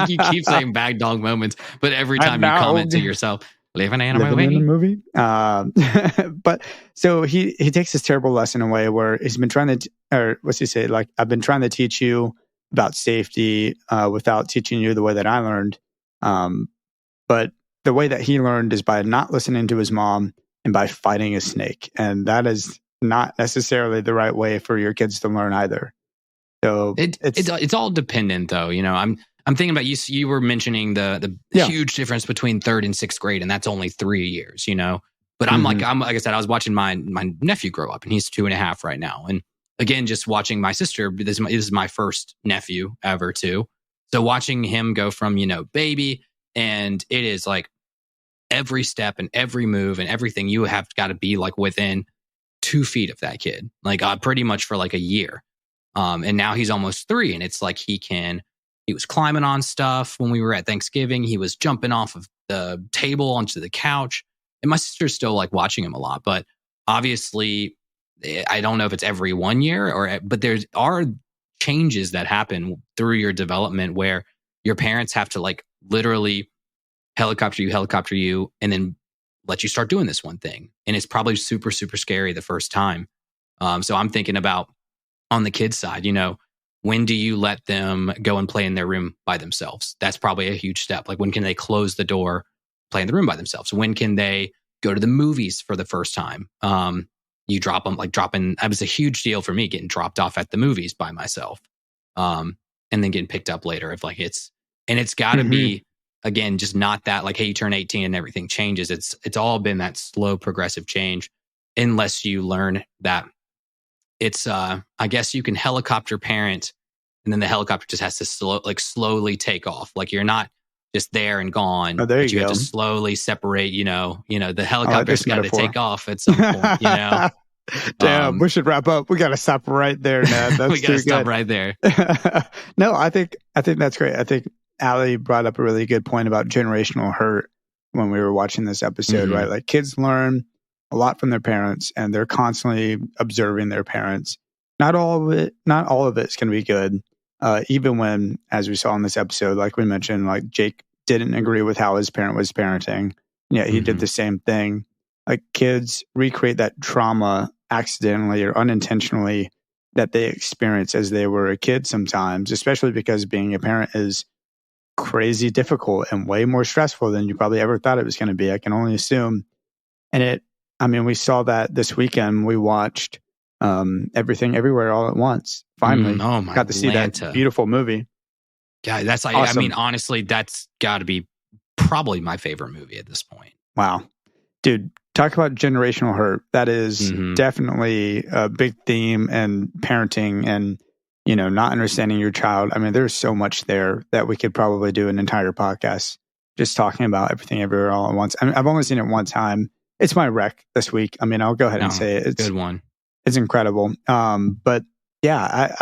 You keep saying bad dog moments, but every time you comment to yourself, living in a movie. But so he takes this terrible lesson away where he's been trying to, or what's he say? Like, I've been trying to teach you about safety without teaching you the way that I learned. But the way that he learned is by not listening to his mom and by fighting a snake. And that is not necessarily the right way for your kids to learn either. So it's all dependent though. I'm thinking about you were mentioning the huge difference between third and sixth grade, and that's only 3 years, But I'm like I said, I was watching my nephew grow up, and he's 2.5 right now. And again, just watching my sister, this is my first nephew ever too. So watching him go from, baby, and it is like every step and every move and everything, you have got to be like within 2 feet of that kid, like pretty much for like a year. And now he's almost 3, and it's like he can He was climbing on stuff when we were at Thanksgiving. He was jumping off of the table onto the couch. And my sister's still like watching him a lot. But obviously, I don't know if it's every 1 year but there are changes that happen through your development where your parents have to like literally helicopter you, and then let you start doing this one thing. And it's probably super, super scary the first time. So I'm thinking about on the kids' side, when do you let them go and play in their room by themselves? That's probably a huge step. Like when can they close the door, play in the room by themselves? When can they go to the movies for the first time? You drop them, like dropping. That was a huge deal for me, getting dropped off at the movies by myself, and then getting picked up later. If like it's got to be, again, just not that like, hey, you turn 18 and everything changes. It's all been that slow progressive change, unless you learn that it's I guess you can helicopter parent, and then the helicopter just has to slowly take off. Like you're not just there and gone. Oh, there but you go. have to slowly separate. The helicopter's got to take off at some point. Damn, we should wrap up. We got to stop right there, Ned. That's we got to stop right there. No, I think that's great. I think Allie brought up a really good point about generational hurt when we were watching this episode, right? Like kids learn a lot from their parents, and they're constantly observing their parents. Not all of it's going to be good. Even when, as we saw in this episode, like we mentioned, like Jake didn't agree with how his parent was parenting. Yeah, he did the same thing. Like kids recreate that trauma accidentally or unintentionally that they experience as they were a kid sometimes, especially because being a parent is crazy difficult and way more stressful than you probably ever thought it was going to be. I can only assume. And we saw that this weekend. We watched Everything Everywhere All at Once. Finally, got to see that beautiful movie. Yeah, that's like, awesome. I mean, honestly, that's got to be probably my favorite movie at this point. Wow. Dude, talk about generational hurt. That is definitely a big theme in parenting and, not understanding your child. I mean, there's so much there that we could probably do an entire podcast just talking about Everything Everywhere All at Once. I mean, I've only seen it one time. It's my rec this week. I mean, I'll go ahead and say it. It's a good one. It's incredible. But yeah,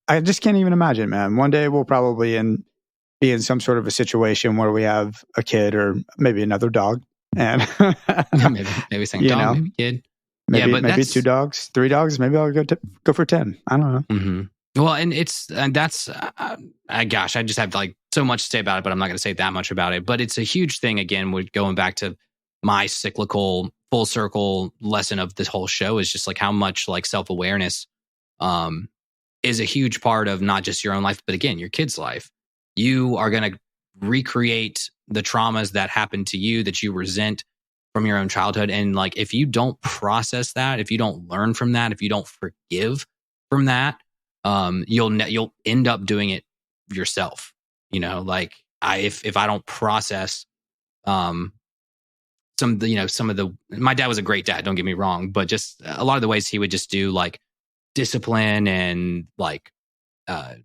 I just can't even imagine, man. One day we'll probably be in some sort of a situation where we have a kid or maybe another dog, and maybe saying dog, maybe kid. Maybe 2 dogs, 3 dogs. Maybe I'll go for 10. I don't know. Mm-hmm. Well, and that's gosh, I just have like so much to say about it, but I'm not going to say that much about it. But it's a huge thing. Again, we're going back to my cyclical full circle lesson of this whole show is just like how much like self-awareness is a huge part of not just your own life, but again, your kid's life. You are going to recreate the traumas that happened to you that you resent from your own childhood. And like, if you don't process that, if you don't learn from that, if you don't forgive from that, you'll end up doing it yourself. Like if I don't process, some of the, my dad was a great dad, don't get me wrong, but just a lot of the ways he would just do like discipline and like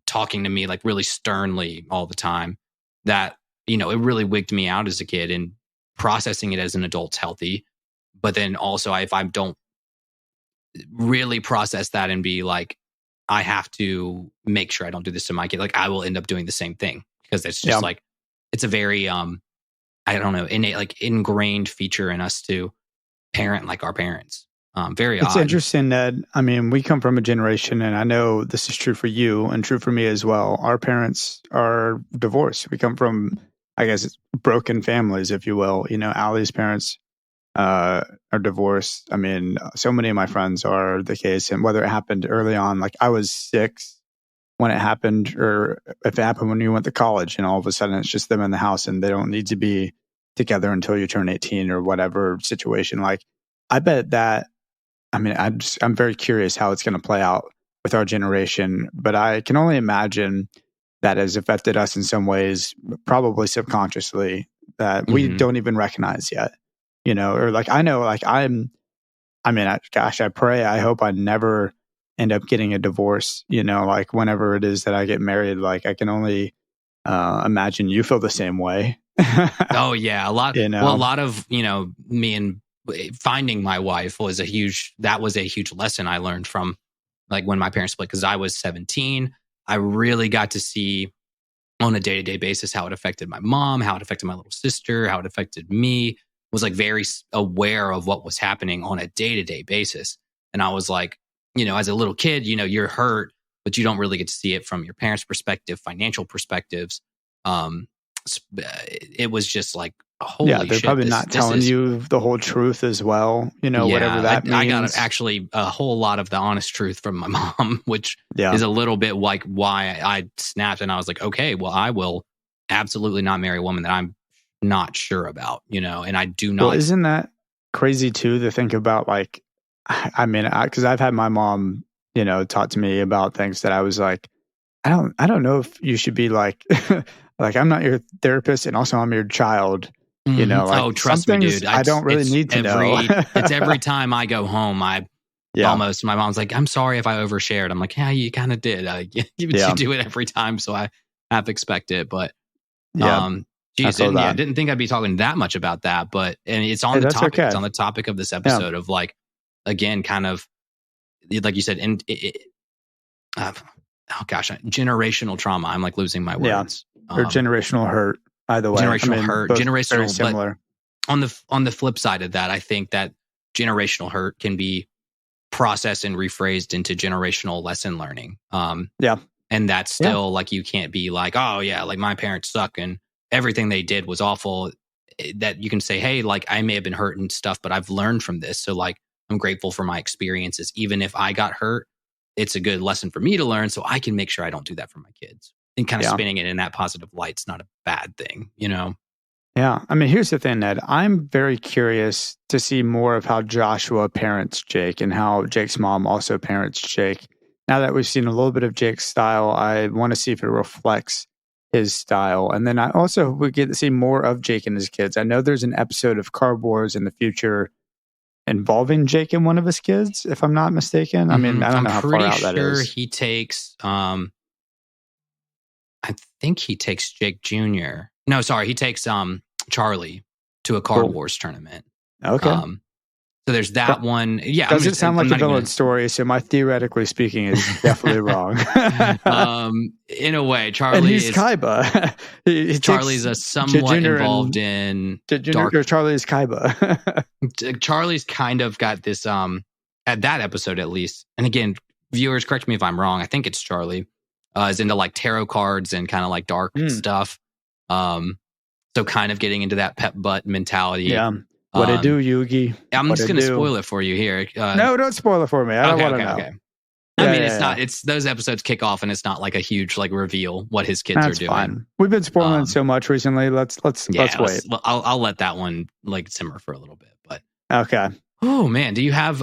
talking to me like really sternly all the time, that it really wigged me out as a kid, and processing it as an adult's healthy. But then also if I don't really process that and be like, I have to make sure I don't do this to my kid, like I will end up doing the same thing, because it's just like, it's a very I don't know, innate, like ingrained feature in us to parent like our parents. Very It's odd. interesting, Ned. I mean, we come from a generation, and I know this is true for you and true for me as well. Our parents are divorced. We come from, I guess, broken families, if you will. Allie's parents are divorced. I mean, so many of my friends are the case. And whether it happened early on, like I was 6 when it happened, or if it happened when you went to college and all of a sudden it's just them in the house and they don't need to be together until you turn 18 or whatever situation. Like, I bet that, I mean, I'm very curious how it's going to play out with our generation, but I can only imagine that has affected us in some ways, probably subconsciously, that we don't even recognize yet, or like, I know, like I pray, I hope I never end up getting a divorce, like whenever it is that I get married. Like I can only imagine you feel the same way. Oh yeah, a lot. Well, a lot of me and finding my wife was a huge lesson I learned from like when my parents split, because I was 17. I really got to see on a day-to-day basis, how it affected my mom, how it affected my little sister, how it affected me. Was like very aware of what was happening on a day-to-day basis. And I was like, as a little kid, you're hurt, but you don't really get to see it from your parents' perspective, financial perspectives. It was just like, holy shit. They're probably not telling you the whole truth as well, whatever that means. I got actually a whole lot of the honest truth from my mom, which is a little bit like why I snapped and I was like, okay, well, I will absolutely not marry a woman that I'm not sure about, and I do not. Well, isn't that crazy too, to think about? Like, I mean, because I've had my mom, talk to me about things that I was like, I don't know if you should be like, like, I'm not your therapist and also I'm your child. Like, trust me, dude. I don't really need to know. It's every time I go home, my mom's like, I'm sorry if I overshared. I'm like, yeah, you kind of did. You do it every time, so I have to expect it. But didn't think I'd be talking that much about that. But it's on the topic. Okay. It's on the topic of this episode of like, again, kind of like you said, and generational trauma. I'm like losing my words. Or generational hurt. Either way, generational hurt, generational similar. But on the flip side of that, I think that generational hurt can be processed and rephrased into generational lesson learning. And that's still like, you can't be like, oh yeah, like my parents suck and everything they did was awful. That you can say, hey, like I may have been hurt and stuff, but I've learned from this. So like, I'm grateful for my experiences. Even if I got hurt, it's a good lesson for me to learn, so I can make sure I don't do that for my kids. And kind of spinning it in that positive light's not a bad thing, Yeah. I mean, here's the thing, Ned. I'm very curious to see more of how Joshua parents Jake and how Jake's mom also parents Jake. Now that we've seen a little bit of Jake's style, I want to see if it reflects his style. And then I also would get to see more of Jake and his kids. I know there's an episode of Car Wars in the future involving Jake and one of his kids, if I'm not mistaken. I mean, I don't know how far out that is. He takes... I think he takes Jake Jr. No, sorry, he takes Charlie to a Car Wars tournament. Okay. So there's that one. Yeah. Does it sound like a villain story? So my theoretically speaking is definitely wrong. In a way, Charlie and he's Kaiba. Charlie's a somewhat involved in dark. Charlie's Kaiba. Charlie's kind of got this at that episode at least. And again, viewers, correct me if I'm wrong. I think it's Charlie. Is into like tarot cards and kind of like dark stuff. So kind of getting into that pep butt mentality. Yeah. What it do, Yugi? I'm just going to spoil it for you here. No, don't spoil it for me. I don't want to know. Okay. I mean, it's not, it's those episodes kick off and it's not like a huge like reveal what his kids are doing. Fine. We've been spoiling so much recently. Let's wait. I'll let that one like simmer for a little bit, but okay. Oh man. Do you have,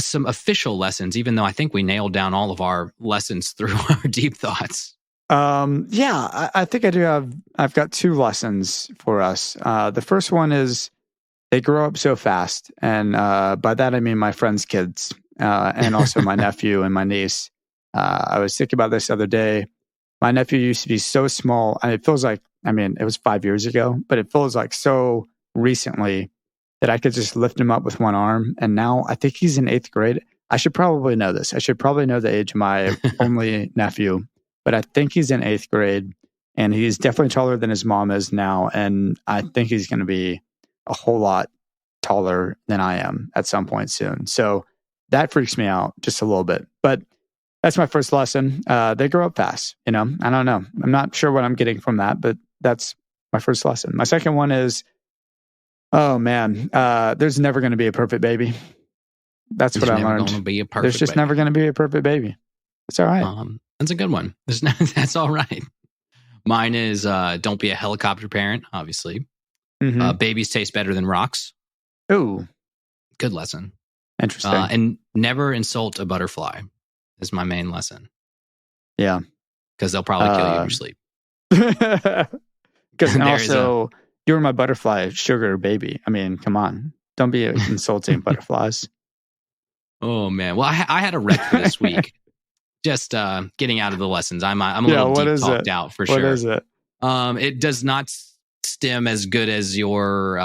some official lessons, even though I think we nailed down all of our lessons through our deep thoughts? I think I do have. I've got 2 lessons for us. The first one is they grow up so fast, and by that I mean my friends' kids, and also my nephew and my niece. I was thinking about this the other day. My nephew used to be so small, and it feels like, I mean, it was 5 years ago, but it feels like so recently that I could just lift him up with one arm. And now I think he's in 8th grade. I should probably know this. I should probably know the age of my only nephew, but I think he's in 8th grade and he's definitely taller than his mom is now. And I think he's going to be a whole lot taller than I am at some point soon. So that freaks me out just a little bit, but that's my first lesson. They grow up fast, I don't know. I'm not sure what I'm getting from that, but that's my first lesson. My second one is, oh man, there's never going to be a perfect baby. That's what I learned. There's just never going to be a perfect baby. It's all right. That's a good one. That's all right. Mine is don't be a helicopter parent, obviously. Mm-hmm. Babies taste better than rocks. Ooh. Good lesson. Interesting. And never insult a butterfly is my main lesson. Yeah. Because they'll probably kill you in your sleep. Because also... You're my butterfly sugar baby. I mean, come on. Don't be insulting butterflies. Oh, man. Well, I had a wreck for this week. Just getting out of the lessons. I'm a little deep talked out for sure. What is it? It does not stem as good as your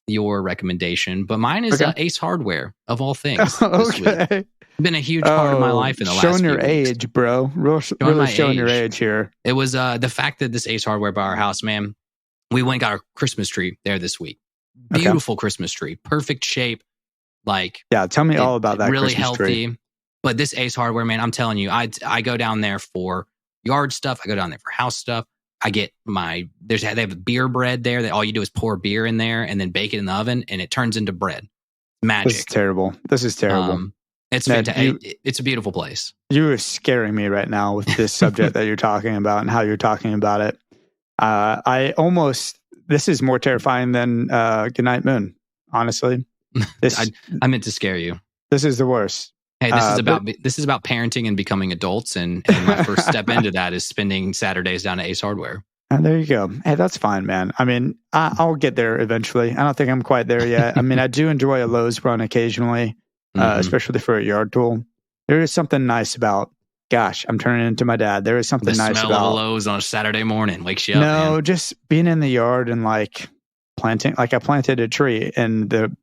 your recommendation, but mine is Ace Hardware, of all things. Okay. Been a huge part of my life in the last showing few your weeks. age, bro. Really showing your age here. It was the fact that this Ace Hardware by our house, man, we went and got our Christmas tree there this week. Beautiful Christmas tree. Perfect shape. Tell me all about that really Christmas healthy tree. But this Ace Hardware, man, I'm telling you, I go down there for yard stuff. I go down there for house stuff. I get they have a beer bread there that all you do is pour beer in there and then bake it in the oven and it turns into bread. Magic. This is terrible. It's fantastic. It's a beautiful place. You are scaring me right now with this subject that you're talking about and how you're talking about it. This is more terrifying than Goodnight Moon, honestly. I meant to scare you. This is the worst. Hey, this is about parenting and becoming adults, and my first step into that is spending Saturdays down at Ace Hardware. And there you go. Hey, that's fine, man. I mean, I'll get there eventually. I don't think I'm quite there yet. I mean, I do enjoy a Lowe's run occasionally, especially for a yard tool. There is something nice about, gosh, I'm turning into my dad. There is something nice about the smell of Lowe's on a Saturday morning wakes you up. No, man. Just being in the yard and planting. I planted a tree in the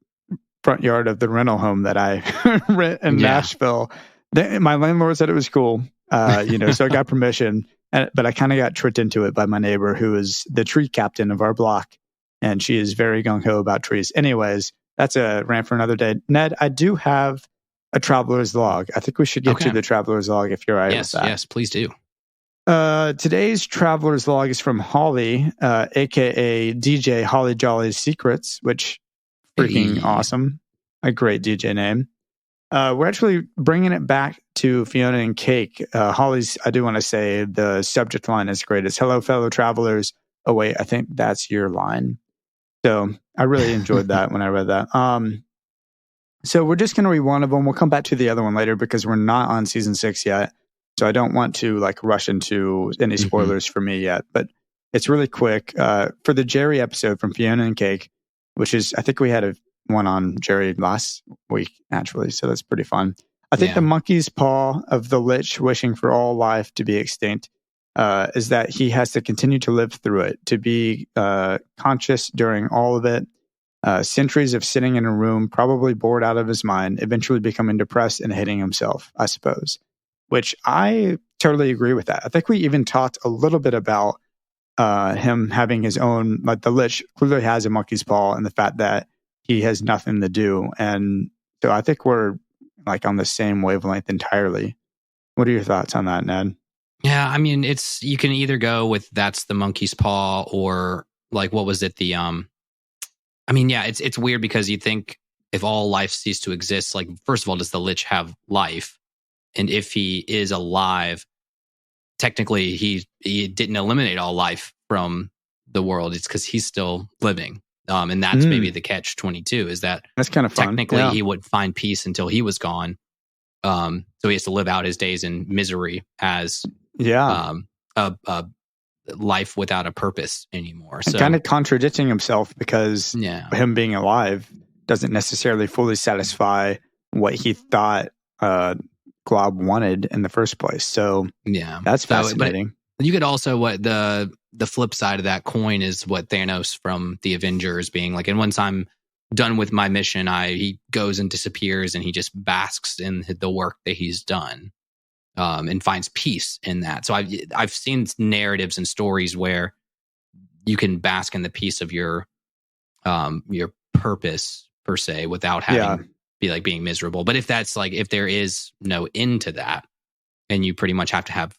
front yard of the rental home that I rent in Nashville. My landlord said it was cool, so I got permission, but I kind of got tricked into it by my neighbor, who is the tree captain of our block, and she is very gung-ho about trees. Anyways, that's a rant for another day. Ned, I do have a traveler's log. I think we should get to the traveler's log if you're all right with that. Yes, please do. Today's traveler's log is from Holly, aka DJ Holly Jolly's Secrets, which freaking awesome. A great DJ name. We're actually bringing it back to Fiona and Cake. Holly's, I do want to say the subject line is great. It's hello, fellow travelers. Oh, wait, I think that's your line. So I really enjoyed that when I read that. So we're just going to read one of them. We'll come back to the other one later because we're not on season 6 yet. So I don't want to rush into any spoilers for me yet, but it's really quick. For the Jerry episode from Fiona and Cake, which is, I think we had one on Jerry last week, actually. So that's pretty fun. I think the monkey's paw of the lich wishing for all life to be extinct is that he has to continue to live through it, to be conscious during all of it. Centuries of sitting in a room, probably bored out of his mind, eventually becoming depressed and hating himself, I suppose. Which I totally agree with that. I think we even talked a little bit about him having his own, the lich clearly has a monkey's paw and the fact that he has nothing to do. And so I think we're on the same wavelength entirely. What are your thoughts on that, Ned? Yeah, I mean, you can either go with that's the monkey's paw or what was it? It's weird because you think if all life ceased to exist, first of all, does the lich have life? And if he is alive, technically he didn't eliminate all life from the world. It's because he's still living. And that's maybe the catch-22 is that that's kind of fun. Technically he would find peace until he was gone. So he has to live out his days in misery as a life without a purpose anymore. So kind of contradicting himself because him being alive doesn't necessarily fully satisfy what he thought Glob wanted in the first place. So that's fascinating. But you could also the flip side of that coin is what Thanos from the Avengers being and once I'm done with my mission, he goes and disappears and he just basks in the work that he's done and finds peace in that. So I've seen narratives and stories where you can bask in the peace of your purpose per se without having be being miserable. But if that's if there is no end to that and you pretty much have to have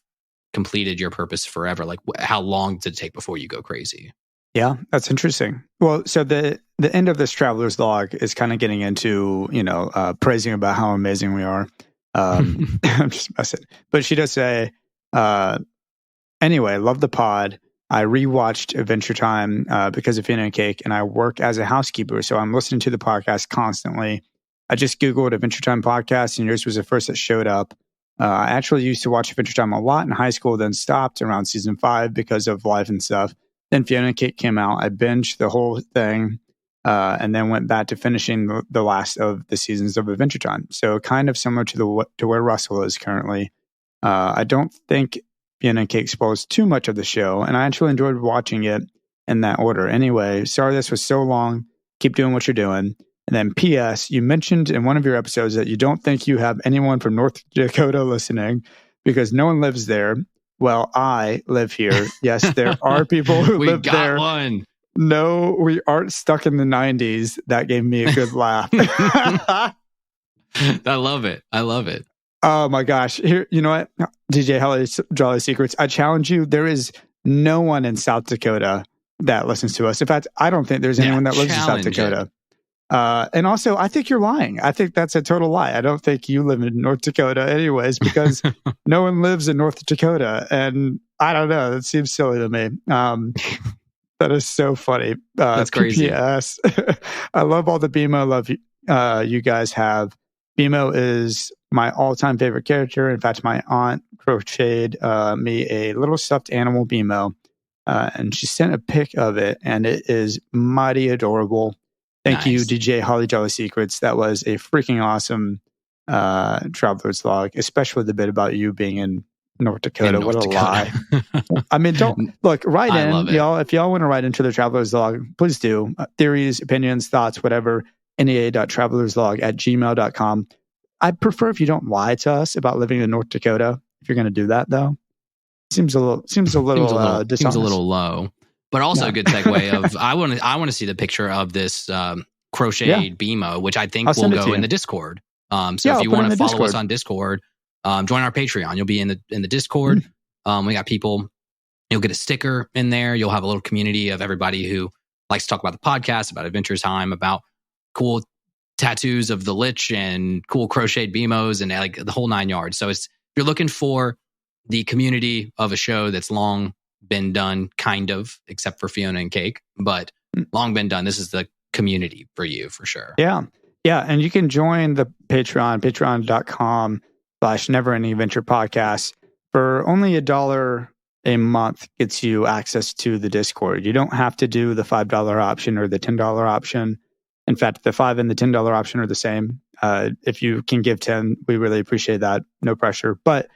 completed your purpose forever, how long does it take before you go crazy? Yeah, that's interesting. Well, so the end of this traveler's log is kind of getting into, praising about how amazing we are. I'm just messing. But she does say, anyway, love the pod. I rewatched Adventure Time because of Fiona and Cake, and I work as a housekeeper, so I'm listening to the podcast constantly. I just Googled Adventure Time podcast, and yours was the first that showed up. I actually used to watch Adventure Time a lot in high school, then stopped around season 5 because of life and stuff. Then Fiona and Cake came out. I binged the whole thing and then went back to finishing the last of the seasons of Adventure Time. So kind of similar to where Russell is currently. I don't think Fiona and Cake spoils too much of the show, and I actually enjoyed watching it in that order. Anyway, sorry this was so long. Keep doing what you're doing. And then P.S., you mentioned in one of your episodes that you don't think you have anyone from North Dakota listening because no one lives there. Well, I live here. Yes, there are people who live there. We got one. No, we aren't stuck in the 90s. That gave me a good laugh. I love it. I love it. Oh my gosh. Here, you know what? DJ Holly Jolly Secrets, I challenge you. There is no one in South Dakota that listens to us. In fact, I don't think there's anyone that lives in South Dakota. And also, I think you're lying. I think that's a total lie. I don't think you live in North Dakota anyways, because no one lives in North Dakota. And I don't know. That seems silly to me. That is so funny. That's crazy. PPS. I love all the BMO love you guys have. BMO is my all-time favorite character. In fact, my aunt crocheted me a little stuffed animal BMO, and she sent a pic of it, and it is mighty adorable. Thank you, DJ Holly Jolly Secrets. That was a freaking awesome traveler's log, especially the bit about you being in North Dakota. What a lie. I mean, don't look, write in, y'all. If y'all want to write into the traveler's log, please do. Theories, opinions, thoughts, whatever. NEA.travelerslog@gmail.com. I prefer if you don't lie to us about living in North Dakota. If you're going to do that, though, seems a little low. But also a good segue of I want to see the picture of this crocheted BMO, which I think will go in the Discord. So if you want to follow us on Discord, join our Patreon. You'll be in the Discord. We got people. You'll get a sticker in there. You'll have a little community of everybody who likes to talk about the podcast, about Adventure Time, about cool tattoos of the Lich and cool crocheted BMOs and like the whole 9 yards. So if you're looking for the community of a show that's long been done, kind of, except for Fiona and Cake, but long been done, this is the community for you for sure. Yeah. And you can join the patreon.com/neverendingadventure for only $1 a month gets you access to the Discord. You don't have to do the $5 option or the $10 option. In fact, the $5 and the $10 option are the same. If you can give 10, we really appreciate that. No pressure. But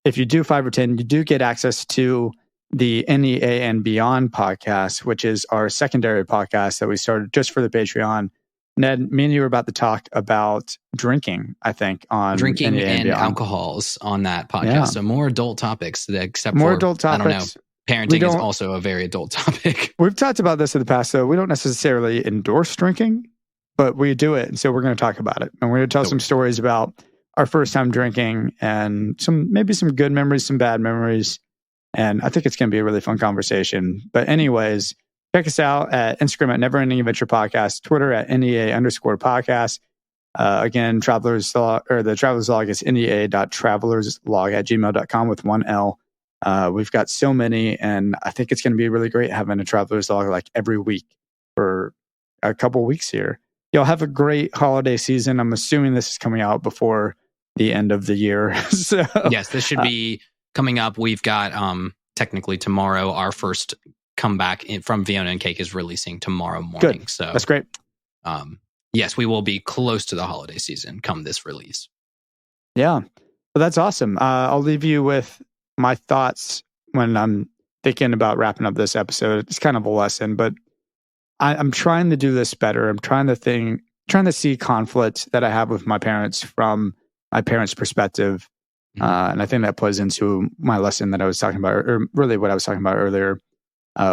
if you do 5 or 10, you do get access to the NEA and Beyond podcast, which is our secondary podcast that we started just for the Patreon. Ned, me and you were about to talk about drinking, I think, on drinking NEA and alcohols on that podcast. Yeah. So more adult topics, except more for adult topics. I don't know. Parenting is also a very adult topic. We've talked about this in the past, though. We don't necessarily endorse drinking, but we do it. And so we're going to talk about it. And we're going to tell some stories about our first time drinking and maybe some good memories, some bad memories. And I think it's going to be a really fun conversation. But anyways, check us out at Instagram at Never Ending Adventure Podcast, Twitter at NEA_podcast. Again, the Traveler's Log is NEA.travelerslog@gmail.com with 1 L. We've got so many, and I think it's going to be really great having a Traveler's Log like every week for a couple weeks here. Y'all have a great holiday season. I'm assuming this is coming out before the end of the year. So, yes, this should be coming up. We've got technically tomorrow, our first comeback from Fiona and Cake is releasing tomorrow morning. Good. So that's great. Yes, we will be close to the holiday season come this release. Yeah, well, that's awesome. I'll leave you with my thoughts when I'm thinking about wrapping up this episode. It's kind of a lesson, but I'm trying to do this better. I'm trying to see conflict that I have with my parents from my parents' perspective. And I think that plays into my lesson that I was talking about, or really what I was talking about earlier,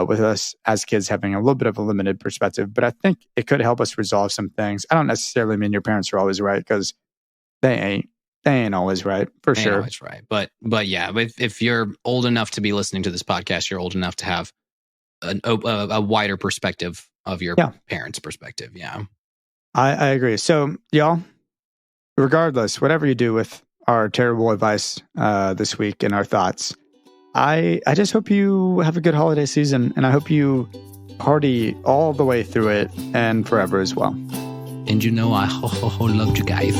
with us as kids having a little bit of a limited perspective. But I think it could help us resolve some things. I don't necessarily mean your parents are always right, because they ain't always right, for sure. Always right. But yeah, if you're old enough to be listening to this podcast, you're old enough to have a wider perspective of your parents' perspective. Yeah. I agree. So y'all, regardless, whatever you do with our terrible advice this week and our thoughts, I just hope you have a good holiday season, and I hope you party all the way through it and forever as well. And I loved you guys.